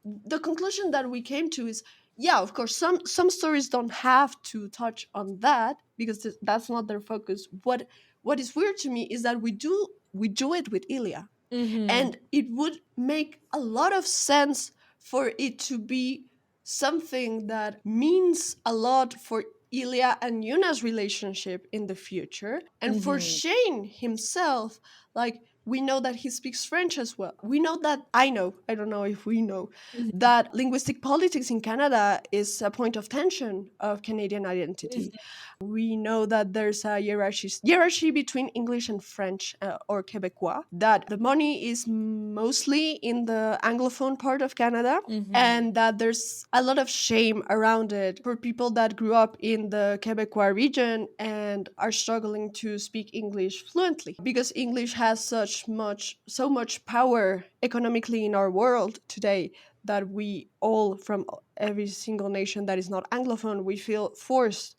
the conclusion that we came to is, yeah, of course, some stories don't have to touch on that because that's not their focus. What is weird to me is that we do it with Ilya, Mhm. and it would make a lot of sense for it to be something that means a lot for Ilya and Yuna's relationship in the future. And for Mhm. Shane himself, like, we know that he speaks French as well. We know that, I don't know if we know, Mhm. that linguistic politics in Canada is a point of tension of Canadian identity. Mhm. We know that there's a hierarchy between English and French, or Quebecois, that the money is mostly in the Anglophone part of Canada, Mhm. and that there's a lot of shame around it for people that grew up in the Quebecois region and are struggling to speak English fluently because English has so much power economically in our world today that we all, from every single nation that is not Anglophone, we feel forced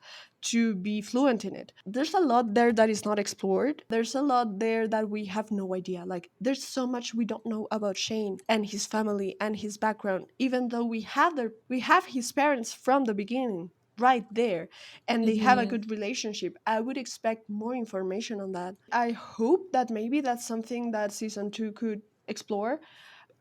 to be fluent in it. There's a lot there that is not explored. There's a lot there that we have no idea. Like, there's so much we don't know about Shane and his family and his background, even though we have his parents from the beginning right there, and they have a Mhm. good relationship. I would expect more information on that. I hope that maybe that's something that season 2 could explore.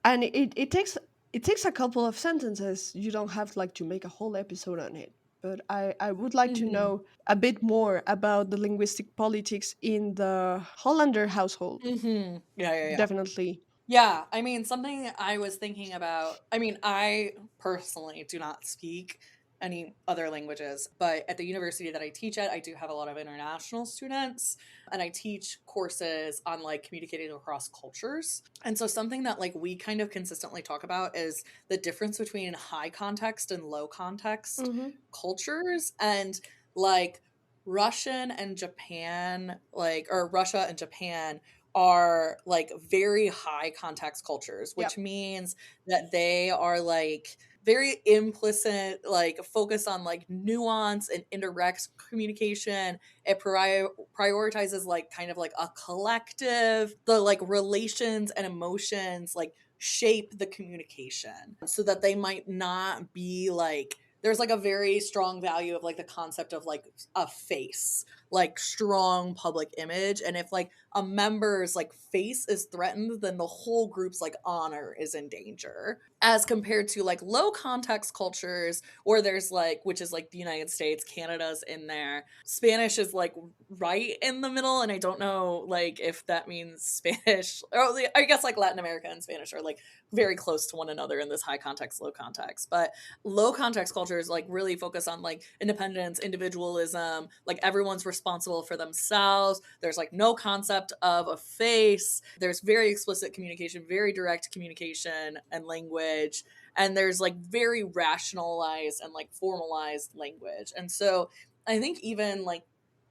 And it takes a couple of sentences. You don't have like to make a whole episode on it. But I would like to Mhm. know a bit more about the linguistic politics in the Hollander household. Mhm. Yeah, yeah, yeah. Definitely. Yeah, I mean, something I was thinking about. I mean, I personally do not speak any other languages, but at the university that I teach at, I do have a lot of international students, and I teach courses on like communicating across cultures. And so, something that like we kind of consistently talk about is the difference between high context and low context Mm-hmm. cultures, and like Russian and Japan, like, or Russia and Japan are like very high context cultures, which Yep. means that they are like very implicit, like focus on like nuance and indirect communication. It prioritizes like kind of like a collective, the like relations and emotions like shape the communication so that they might not be like, there's like a very strong value of like the concept of like a face, like strong public image. And if like a member's like face is threatened, then the whole group's like honor is in danger. As compared to like low context cultures, or there's like, which is like the United States, Canada's in there. Spanish is like right in the middle, and I don't know like if that means Spanish, or I guess like Latin America and Spanish are like very close to one another in this high context, low context. But low context cultures like really focus on like independence, individualism, like everyone's responsible for themselves. There's like no concept of a face. There's very explicit communication, very direct communication and language. And there's like very rationalized and like formalized language. And so I think even like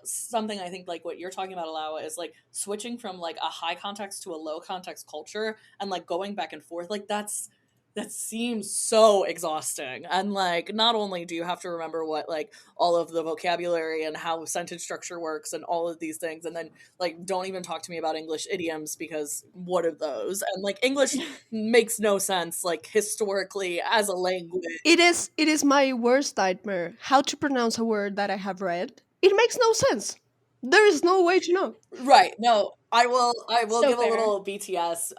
something I think like what you're talking about, Alawa, is like switching from like a high context to a low context culture and like going back and forth. Like that seems so exhausting. And like not only do you have to remember what like all of the vocabulary and how sentence structure works and all of these things, and then like don't even talk to me about English idioms, because what are those? And like English makes no sense like historically as a language. It is my worst nightmare how to pronounce a word that I have read. It makes no sense. There is no way to know. Right. No, I will So give a fair. little BTS.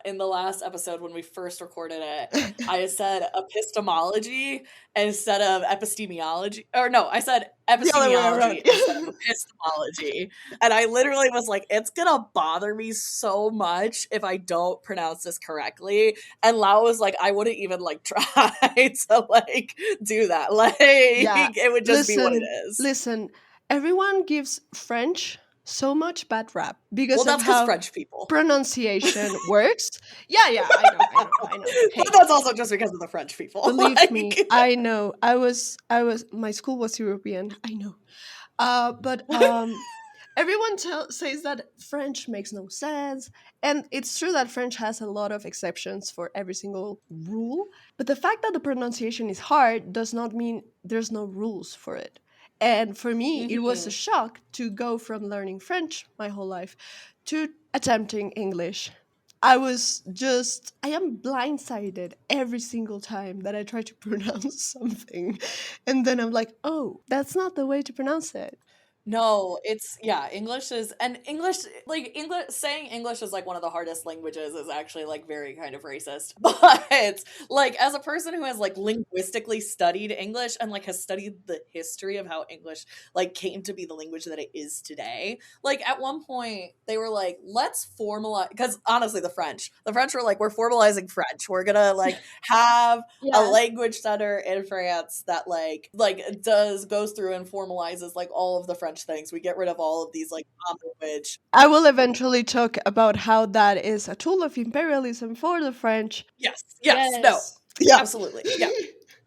In the last episode when we first recorded it, I said epistemology instead of epistemology. Or no, I said The other way epistemology around. instead of epistemology. And I literally was like, it's gonna bother me so much if I don't pronounce this correctly. And Lau was like, I wouldn't even like try to like do that. Like Yeah. it would just be what it Listen, is. listen. Everyone gives French so much bad rap Well, because of that's because how French people. pronunciation works. Yeah, yeah, I know. But Hey, that's also just because of the French people. believe me, Like, I know. My school was European. I know. But everyone says that French makes no sense, and it's true that French has a lot of exceptions for every single rule. But the fact that the pronunciation is hard does not mean there's no rules for it. And for me, it was a mhm. shock to go from learning French my whole life to attempting English. I am blindsided every single time that I try to pronounce something. And then I'm like, oh, that's not the way to pronounce it. No, it's yeah, English is, and English, like English, saying English is like one of the hardest languages is actually like very kind of racist. But like as a person who has like linguistically studied English and like has studied the history of how English like came to be the language that it is today, like at one point they were like, let's formalize, because honestly the French were like, we're formalizing French. We're gonna like have a Yeah. language center in France that like does goes through and formalizes like all of the French things. We get rid of all of these like language. I will eventually talk about how that is a tool of imperialism for the French. Yes, yes, no, Yes. Yeah. absolutely, yeah.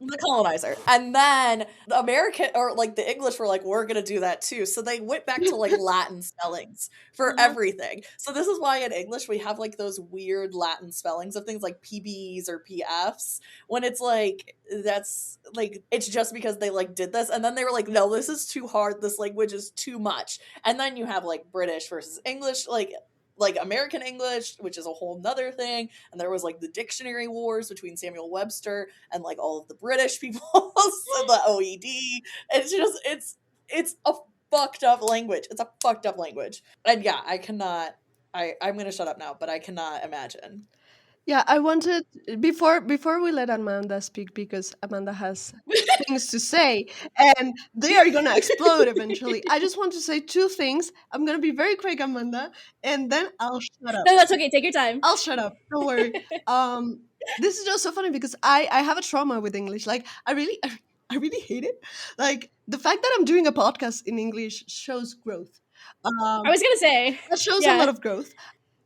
the colonizer. And then the American or like the English were like, we're gonna do that too. So they went back to like Latin spellings for everything. So this is why in English we have like those weird Latin spellings of things like PBs or PFs when it's like that's like it's just because they like did this and then they were like, no, this is too hard. This language is too much. And then you have like British versus English, like American English, which is a whole nother thing. And there was like the dictionary wars between Samuel Webster and like all of the British people, so the OED. It's a fucked up language. It's a fucked up language. And yeah, I cannot. I'm gonna shut up now, but I cannot imagine. Yeah, I wanted before we let Amanda speak because Amanda has things to say and they are gonna explode eventually. I just want to say two things. I'm gonna be very quick, Amanda, and then I'll shut up. No, that's okay. Take your time. I'll shut up. Don't worry. This is just so funny because I have a trauma with English. Like I really hate it. Like the fact that I'm doing a podcast in English shows growth. I was gonna say That shows a lot of growth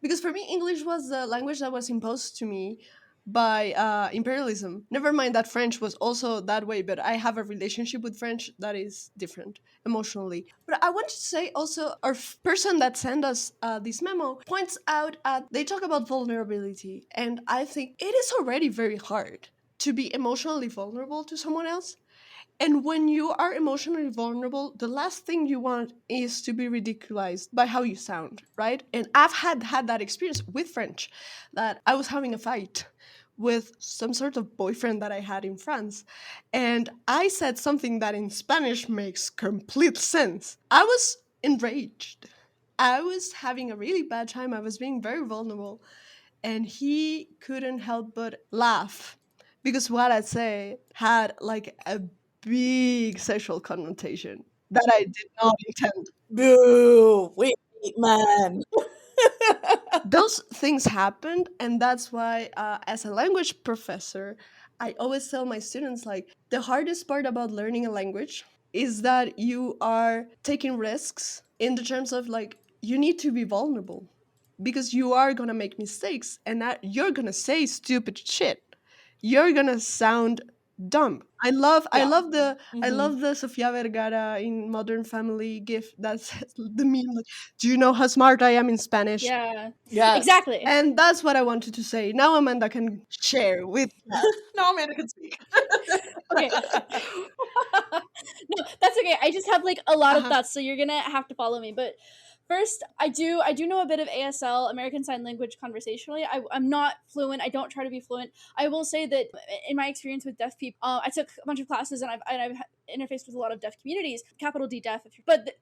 because for me English was the language that was imposed to me by imperialism. Never mind that French was also that way, but I have a relationship with French that is different emotionally. But I want to say also our person that sent us this memo points out they talk about vulnerability, and I think it is already very hard to be emotionally vulnerable to someone else. And when you are emotionally vulnerable, the last thing you want is to be ridiculized by how you sound, right? And I've had that experience with French, that I was having a fight with some sort of boyfriend that I had in France, and I said something that in Spanish makes complete sense. I was enraged. I was having a really bad time. I was being very vulnerable, and he couldn't help but laugh because what I say had like a big sexual connotation that I did not intend. Boo! Wait, man. Those things happened, and that's why, as a language professor, I always tell my students like the hardest part about learning a language is that you are taking risks in the terms of like you need to be vulnerable because you are gonna make mistakes and that you're gonna say stupid shit. You're gonna sound dumb. I Yeah. love the I Mhm. love the Sofia Vergara in Modern Family gif that says the meme like, do you know how smart I am in Spanish? yeah, Yes. exactly. And that's what I wanted to say. Now Amanda can share with us. No, Amanda can speak. Okay. No, that's okay. I just have like a lot of Uh-huh. thoughts, so you're gonna have to follow me. But first, I do know a bit of ASL, American Sign Language, conversationally. I'm not fluent. I don't try to be fluent. I will say that in my experience with deaf people, I took a bunch of classes and I've interfaced with a lot of deaf communities, capital D deaf. But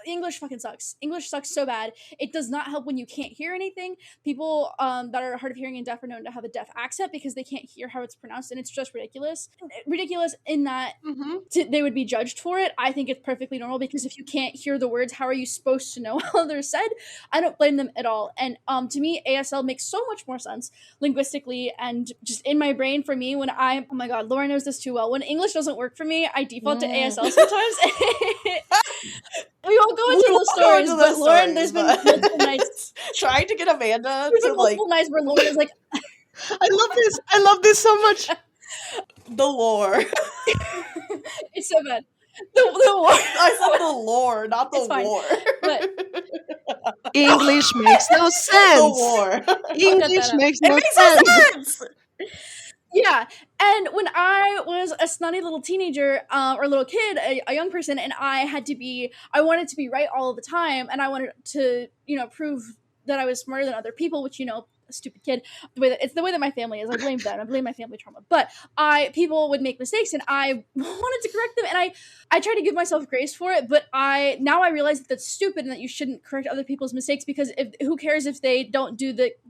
English fucking sucks. English sucks so bad. It does not help when you can't hear anything. People that are hard of hearing and deaf are known to have a deaf accent because they can't hear how it's pronounced, and it's just ridiculous. Ridiculous in that Mm-hmm. they would be judged for it. I think it's perfectly normal because if you can't hear the words, how are you supposed to know how they're said? I don't blame them at all. And to me, ASL makes so much more sense linguistically and just in my brain for me when oh my god, Lauren knows this too well. When English doesn't work for me, I default to ASL sometimes. We won't go We into won't those go stories, into but those Lauren, stories, there's been but multiple nights. trying to get Amanda There's to been like multiple nights where Lauren is like, I love this. I love this so much. the lore. it's so bad. The war. I said the lore, not the It's fine. war. But English makes no The sense. war. I'll cut English that out. makes It no makes no sense. sense. Yeah, and when I was a snotty little teenager or little kid, a young person, and I wanted to be right all the time, and I wanted to, prove that I was smarter than other people, which a stupid kid. It's the way that my family is. I blame them. I blame my family trauma. But people would make mistakes, and I wanted to correct them, and I try to give myself grace for it. But now I realize that that's stupid, and that you shouldn't correct other people's mistakes because who cares if they don't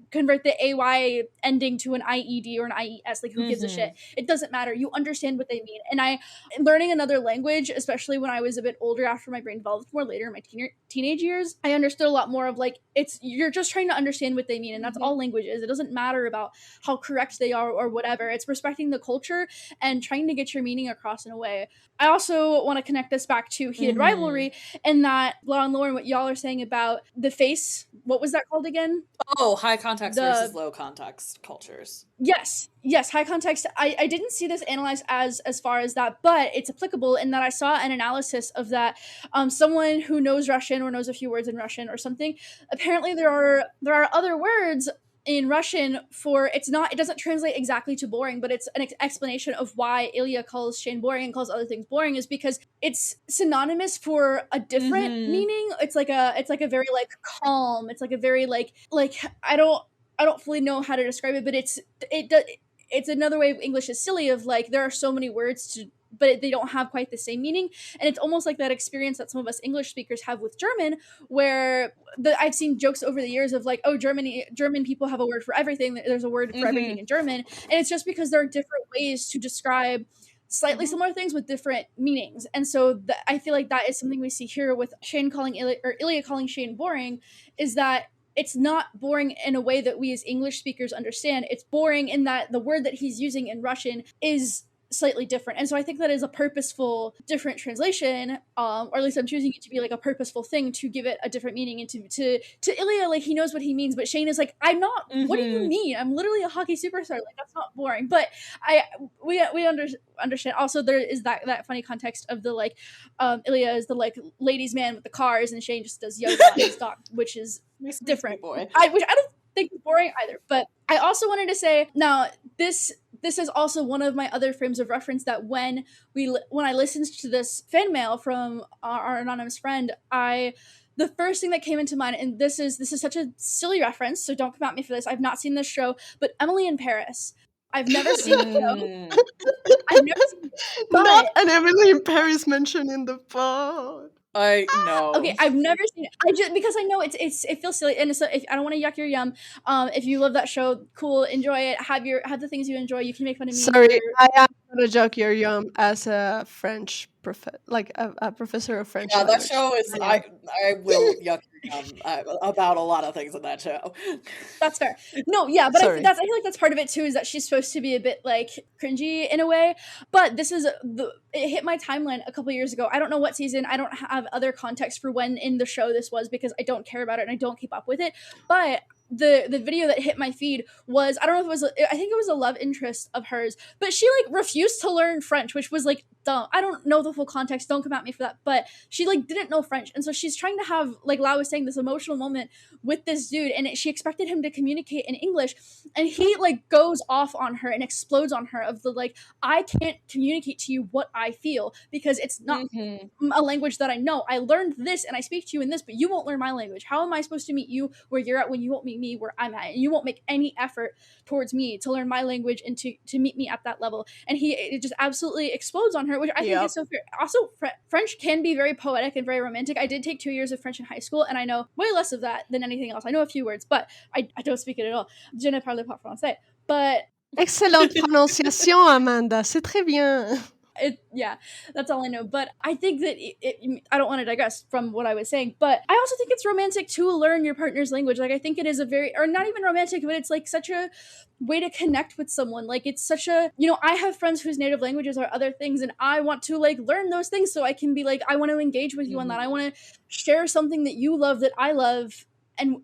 convert the AY ending to an IED or an IES? Like, who gives a shit? It doesn't matter. You understand what they mean. And learning another language, especially when I was a bit older after my brain developed more later in my teenage years, I understood a lot more of like, you're just trying to understand what they mean. And that's all language is. It doesn't matter about how correct they are or whatever. It's respecting the culture and trying to get your meaning across in a way. I also want to connect this back to Heated Rivalry and that, Lauren, what y'all are saying about the face. What was that called again? Oh, high context versus low context cultures. Yes, high context. I didn't see this analyzed as far as that, but it's applicable in that I saw an analysis of that. Someone who knows Russian or knows a few words in Russian or something. Apparently, there are other words in Russian for it doesn't translate exactly to boring, but it's an explanation of why Ilya calls Shane boring and calls other things boring is because it's synonymous for a different meaning. It's like a very like calm. It's like a very like I don't fully know how to describe it, but it's another way of English is silly of like there are so many words but they don't have quite the same meaning, and it's almost like that experience that some of us English speakers have with German, where I've seen jokes over the years of like, oh, German people have a word for everything. There's a word for everything in German, and it's just because there are different ways to describe slightly similar things with different meanings. And so I feel like that is something we see here with Shane calling Ilya calling Shane boring, is that it's not boring in a way that we as English speakers understand. It's boring in that the word that he's using in Russian is slightly different. And so I think that is a purposeful different translation, or at least I'm choosing it to be like a purposeful thing to give it a different meaning. And to Ilya, like he knows what he means, but Shane is like, I'm not, what do you mean? I'm literally a hockey superstar. Like that's not boring. But we understand. Also there is that funny context of the like, Ilya is the like ladies man with the cars and Shane just does yoga on his dog, which is different. Which I don't think is boring either. But I also wanted to say, now this is also one of my other frames of reference that when I listened to this fan mail from our anonymous friend, the first thing that came into mind, and this is such a silly reference, so don't come at me for this. I've not seen this show, but Emily in Paris. I've never seen the show. I've never seen it, but not an Emily in Paris mentioned in the pod. I know. Okay, I've never seen it. I just because I know it feels silly, and so if I don't want to yuck your yum, if you love that show, cool, enjoy it. Have the things you enjoy. You can make fun of me. Sorry, I am gonna yuck your yum as a French a professor of French. Yeah, language. that show is. I will yuck your yum about a lot of things in that show. That's fair. No, yeah, but I Sorry. feel like that's part of it too, is that she's supposed to be a bit like cringy in a way. But this is it hit my timeline a couple years ago. I don't know what season. I don't have other context for when in the show this was because I don't care about it and I don't keep up with it. But the video that hit my feed was, I don't know if it was, I think it was a love interest of hers, but she like refused to learn French, which was like dumb. I don't know the full context, don't come at me for that, but she like didn't know French, and so she's trying to have, like Lau was saying, this emotional moment with this dude, and she expected him to communicate in English, and he like goes off on her and explodes on her of the like, I can't communicate to you what I feel because it's not a language that I know. I learned this and I speak to you in this, but you won't learn my language. How am I supposed to meet you where you're at when you won't meet me where I'm at? And you won't make any effort towards me to learn my language and to meet me at that level. And it just absolutely explodes on her, which I think is so fair. Also, French can be very poetic and very romantic. I did take 2 years of French in high school, and I know way less of that than anything else. I know a few words, but I don't speak it at all. Je ne parle pas français. But excellente prononciation, Amanda. C'est très bien. Yeah, that's all I know. But I think that I don't want to digress from what I was saying, but I also think it's romantic to learn your partner's language. Like, I think it is or not even romantic, but it's like such a way to connect with someone. Like, it's such a, I have friends whose native languages are other things, and I want to like learn those things so I can be like, I want to engage with you on that. I want to share something that you love that I love, and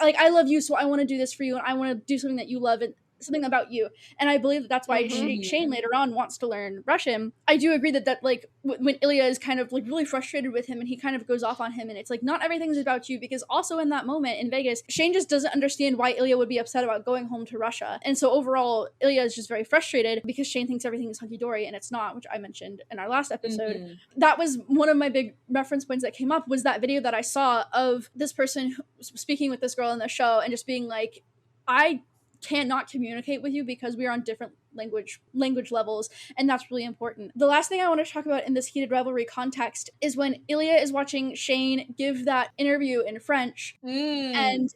like, I love you, so I want to do this for you, and I want to do something that you love, and something about you. And I believe that's why Shane later on wants to learn Russian. I do agree that like when Ilya is kind of like really frustrated with him and he kind of goes off on him, and it's like, not everything's about you, because also in that moment in Vegas, Shane just doesn't understand why Ilya would be upset about going home to Russia. And so overall, Ilya is just very frustrated because Shane thinks everything is hunky-dory, and it's not, which I mentioned in our last episode. That was one of my big reference points that came up, was that video that I saw of this person speaking with this girl in the show and just being like, I cannot communicate with you because we are on different language levels, and that's really important. The last thing I want to talk about in this heated rivalry context is when Ilya is watching Shane give that interview in French, and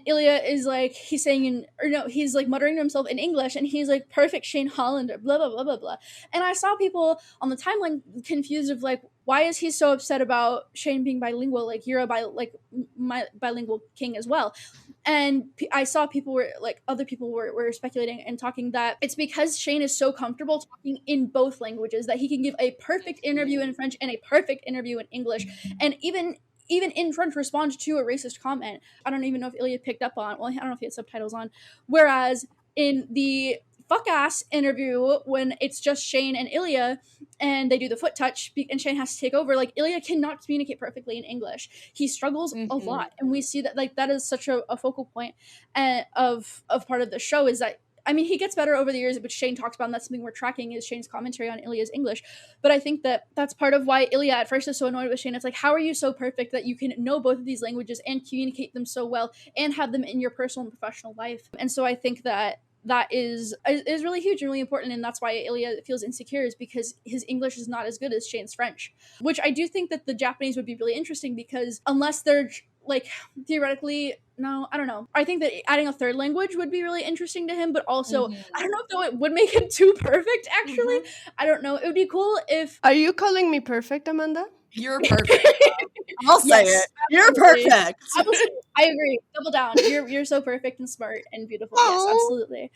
Ilya is like, he's saying he's like muttering to himself in English, and he's like, perfect Shane Hollander, blah blah blah blah blah. And I saw people on the timeline confused of like, why is he so upset about Shane being bilingual? Like, you're my bilingual king as well. And I saw other people were speculating and talking that it's because Shane is so comfortable talking in both languages that he can give a perfect interview in French and a perfect interview in English. And even even in French respond to a racist comment. I don't even know if Ilya picked up on, well, I don't know if he had subtitles on. Whereas in the fuck ass interview, when it's just Shane and Ilya and they do the foot touch and Shane has to take over, like Ilya cannot communicate perfectly in English. He struggles a lot. And we see that like that is such a focal point of part of the show is that I mean, he gets better over the years, which Shane talks about, and that's something we're tracking is Shane's commentary on Ilya's English. But I think that that's part of why Ilya at first is so annoyed with Shane. It's like, how are you so perfect that you can know both of these languages and communicate them so well and have them in your personal and professional life? And so I think that that is really huge and really important, and that's why Ilya feels insecure, is because his English is not as good as Shane's French. Which I do think that the Japanese would be really interesting, because unless they're like theoretically, no, I don't know. I think that adding a third language would be really interesting to him, but also I don't know if though it would make him too perfect. Actually, I don't know. It would be cool if. Are you calling me perfect, Amanda? You're perfect. I'll say Yes, it. You're perfect. I agree. Double down. You're so perfect and smart and beautiful. Yes, absolutely.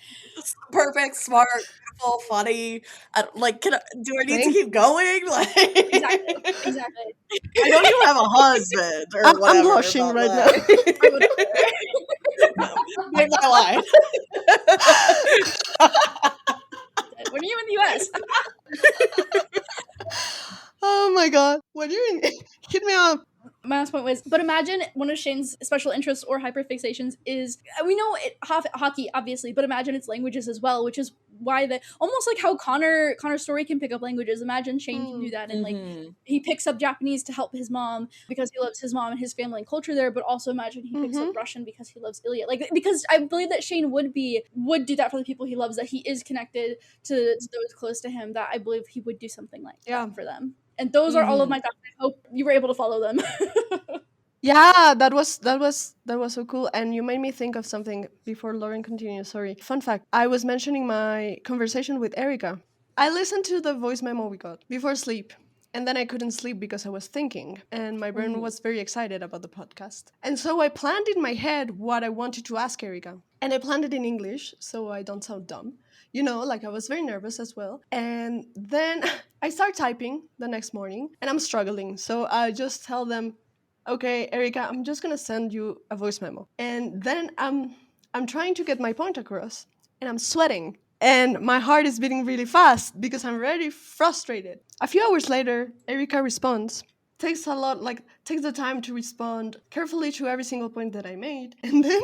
Perfect, smart, beautiful, funny. Like, do I need to Thank- keep going? Like, Exactly. I know you have a husband or I'm whatever. blushing but, right like, make my line. When are you in the US? Oh my god. What do you mean? Hit me up. My last point was, but imagine one of Shane's special interests or hyperfixations is, we know it hockey obviously, but imagine it's languages as well, which is why almost like how Connor's story can pick up languages. Imagine Shane can do that, and like he picks up Japanese to help his mom because he loves his mom and his family and culture there, but also imagine he picks up Russian because he loves Ilya. Like, because I believe that Shane would do that for the people he loves, that he is connected to those close to him, that I believe he would do something like that for them. And those are all of my thoughts. I hope you were able to follow them. Yeah, that was so cool, and you made me think of something before Lauren continues. Sorry. Fun fact: I was mentioning my conversation with Erica. I listened to the voice memo we got before sleep, and then I couldn't sleep because I was thinking, and my brain was very excited about the podcast. And so I planned in my head what I wanted to ask Erica, and I planned it in English so I don't sound dumb. You know, like I was very nervous as well. And then I start typing the next morning, and I'm struggling. So I just tell them, okay, Erica, I'm just gonna send you a voice memo. And then I'm trying to get my point across, and I'm sweating. And my heart is beating really fast because I'm very frustrated. A few hours later, Erica responds, takes the time to respond carefully to every single point that I made, and then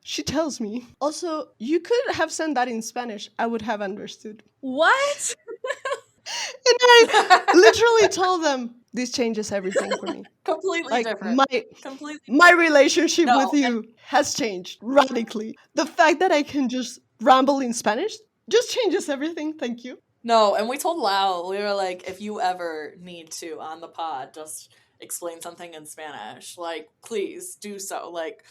she tells me, also, you could have sent that in Spanish. I would have understood. What? And I literally told them, this changes everything for me. Completely different. My relationship with you has changed radically. The fact that I can just ramble in Spanish just changes everything. Thank you. No, and we told Lau, we were like, if you ever need to on the pod, just explain something in Spanish. Like, please do so. Like,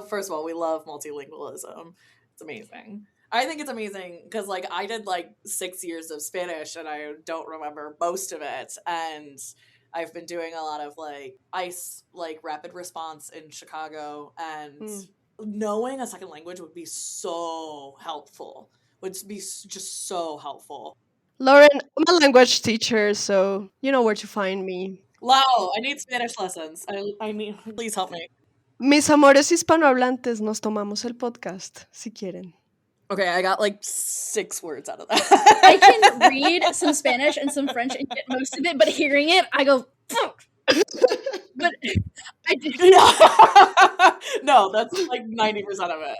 first of all, we love multilingualism. It's amazing. I think it's amazing because, like, I did like 6 years of Spanish and I don't remember most of it. And I've been doing a lot of like ICE, like rapid response in Chicago, and knowing a second language would be so helpful. Would be just so helpful. Lauren, I'm a language teacher, so you know where to find me. Lau, I need Spanish lessons. I need, please help me. Mis amores hispanohablantes, nos tomamos el podcast, si quieren. Okay, I got like 6 words out of that. I can read some Spanish and some French and get most of it, but hearing it, I go, fuck. But I did. No, that's like 90% of it.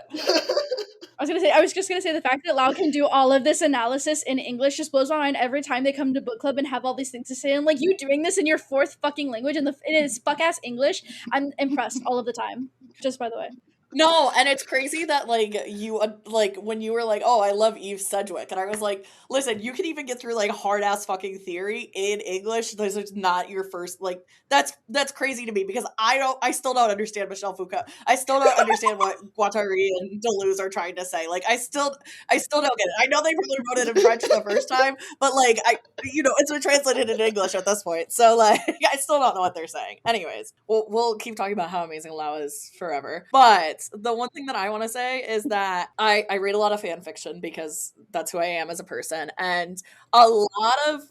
I was just gonna say the fact that Lau can do all of this analysis in English just blows my mind every time they come to book club and have all these things to say. And like, you doing this in your 4th fucking language and it is fuck ass English. I'm impressed all of the time. Just by the way. No, and it's crazy that like you like when you were like, oh, I love Eve Sedgwick, and I was like, listen, you can even get through like hard ass fucking theory in English. This is not your first like that's crazy to me because I still don't understand Michel Foucault. I still don't understand what Guattari and Deleuze are trying to say. Like I still don't get it. I know they probably wrote it in French the first time, but like it's been translated in English at this point, so like I still don't know what they're saying. Anyways, we'll keep talking about how amazing Lau is forever, but the one thing that I want to say is that I read a lot of fan fiction because that's who I am as a person, and a lot of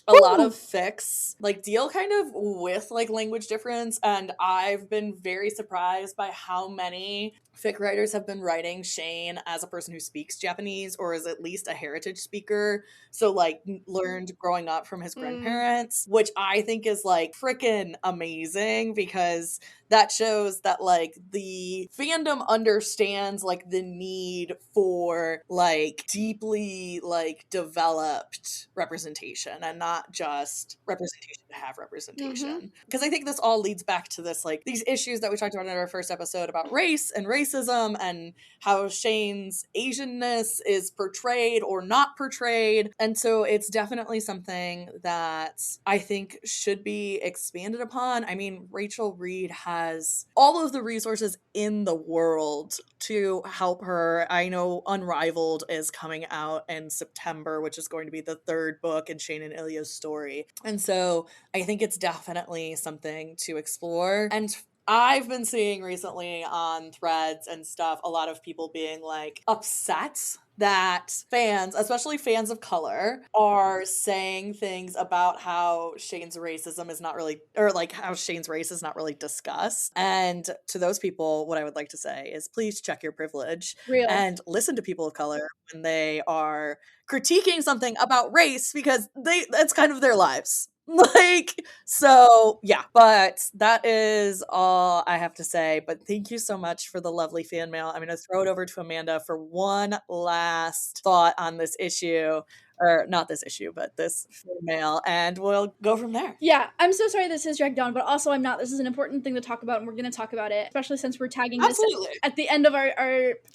a lot of fics like deal kind of with like language difference, and I've been very surprised by how many fic writers have been writing Shane as a person who speaks Japanese or is at least a heritage speaker, so like learned growing up from his grandparents, which I think is like freaking amazing because that shows that like the fandom understands like the need for like deeply like developed representation and not just representation to have representation, because I think this all leads back to this like these issues that we talked about in our first episode about race and racism and how Shane's Asianness is portrayed or not portrayed. And so it's definitely something that I think should be expanded upon. I mean, Rachel Reed has all of the resources in the world to help her. I know Unrivaled is coming out in September, which is going to be the third book in Shane and Ilya's story. And so I think it's definitely something to explore. And I've been seeing recently on threads and stuff a lot of people being like upset that fans, especially fans of color, are saying things about how Shane's racism is not really, or like how Shane's race is not really discussed. And to those people, what I would like to say is please check your privilege Real. and listen to people of color when they are critiquing something about race, because that's kind of their lives. Like, so yeah, but that is all I have to say. But thank you so much for the lovely fan mail. I'm going to throw it over to Amanda for one last thought on this issue, or not this issue, but this fan mail, and we'll go from there. Yeah, I'm so sorry this is dragged on, but also I'm not. This is an important thing to talk about, and we're going to talk about it, especially since we're tagging this at the end of our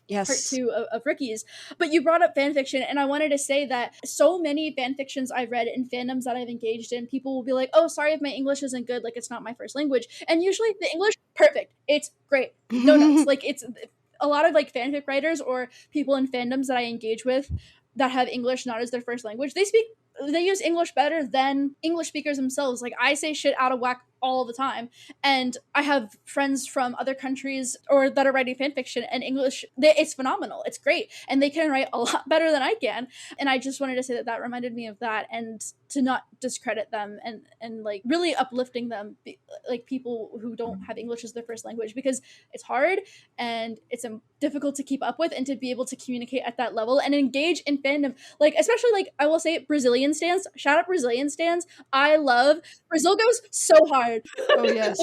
part 2 of Rookies. But you brought up fanfiction, and I wanted to say that so many fanfictions I've read in fandoms that I've engaged in, people will be like, oh, sorry if my English isn't good, like it's not my first language. And usually the English, perfect. It's great. No notes. Like it's a lot of like fanfic writers or people in fandoms that I engage with that have English not as their first language, they use English better than English speakers themselves. Like I say shit out of whack all the time, and I have friends from other countries or that are writing fanfiction, and English, it's phenomenal, it's great, and they can write a lot better than I can. And I just wanted to say that reminded me of that, and to not discredit them, and like really uplifting them, like people who don't have English as their first language, because it's hard and it's difficult to keep up with, and to be able to communicate at that level and engage in fandom, like especially like I will say Brazilian stans, shout out Brazilian stans. I love Brazil, goes so hard. Oh yes,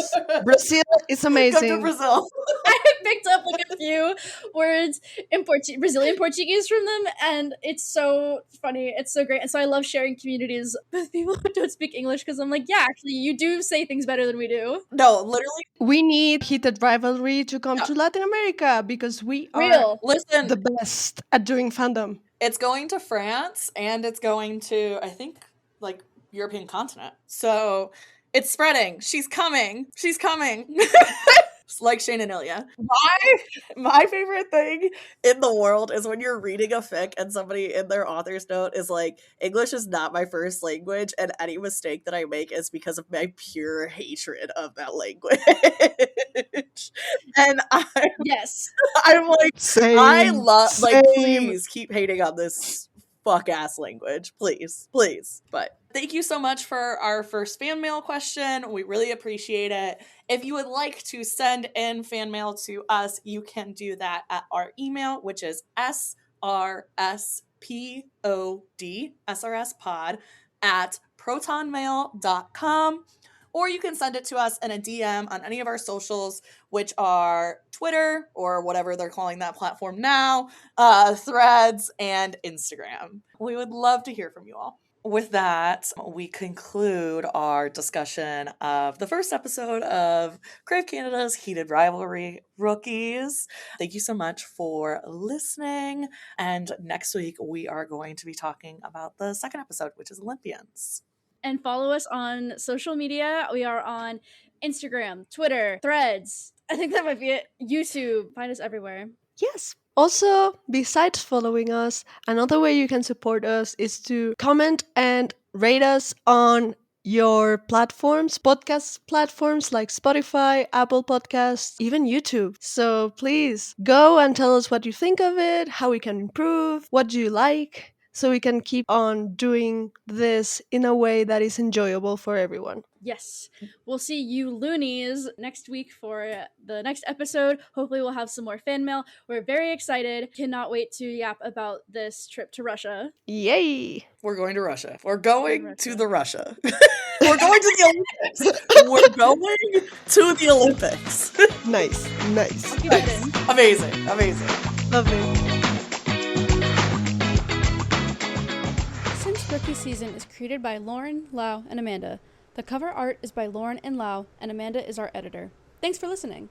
Brazil is amazing. Come to Brazil. I picked up like a few words in Brazilian Portuguese from them, and it's so funny. It's so great. And so I love sharing communities with people who don't speak English, because I'm like, yeah, actually, you do say things better than we do. No, literally. We need Heated Rivalry to come to Latin America because we are the best at doing fandom. It's going to France, and it's going to, I think, like European continent. So it's spreading. She's coming. She's coming. It's like Shane and Ilya. My favorite thing in the world is when you're reading a fic and somebody in their author's note is like, English is not my first language, and any mistake that I make is because of my pure hatred of that language. And I'm like, same, I love, like, same. please keep hating on this fuck ass language, please. But thank you so much for our first fan mail question. We really appreciate it. If you would like to send in fan mail to us, you can do that at our email, which is srspod at protonmail.com. Or you can send it to us in a DM on any of our socials, which are Twitter, or whatever they're calling that platform now, Threads, and Instagram. We would love to hear from you all. With that, we conclude our discussion of the first episode of Crave Canada's Heated Rivalry Rookies. Thank you so much for listening. And next week, we are going to be talking about the second episode, which is Olympians. And follow us on social media. We are on Instagram, Twitter, Threads. I think that might be it. YouTube. Find us everywhere. Yes. Also, besides following us, another way you can support us is to comment and rate us on your platforms, podcast platforms like Spotify, Apple Podcasts, even YouTube. So please go and tell us what you think of it, how we can improve, what do you like. so we can keep on doing this in a way that is enjoyable for everyone. Yes. We'll see you loonies next week for the next episode. Hopefully we'll have some more fan mail. We're very excited. Cannot wait to yap about this trip to Russia. Yay! We're going to Russia. We're going Russia. to the Russia. We're going to the Olympics. We're going to the Olympics. Nice. I'll keep it in. Amazing. Love it. Since Rookie Season is created by Lauren, Lau, and Amanda. The cover art is by Lauren and Lau, and Amanda is our editor. Thanks for listening.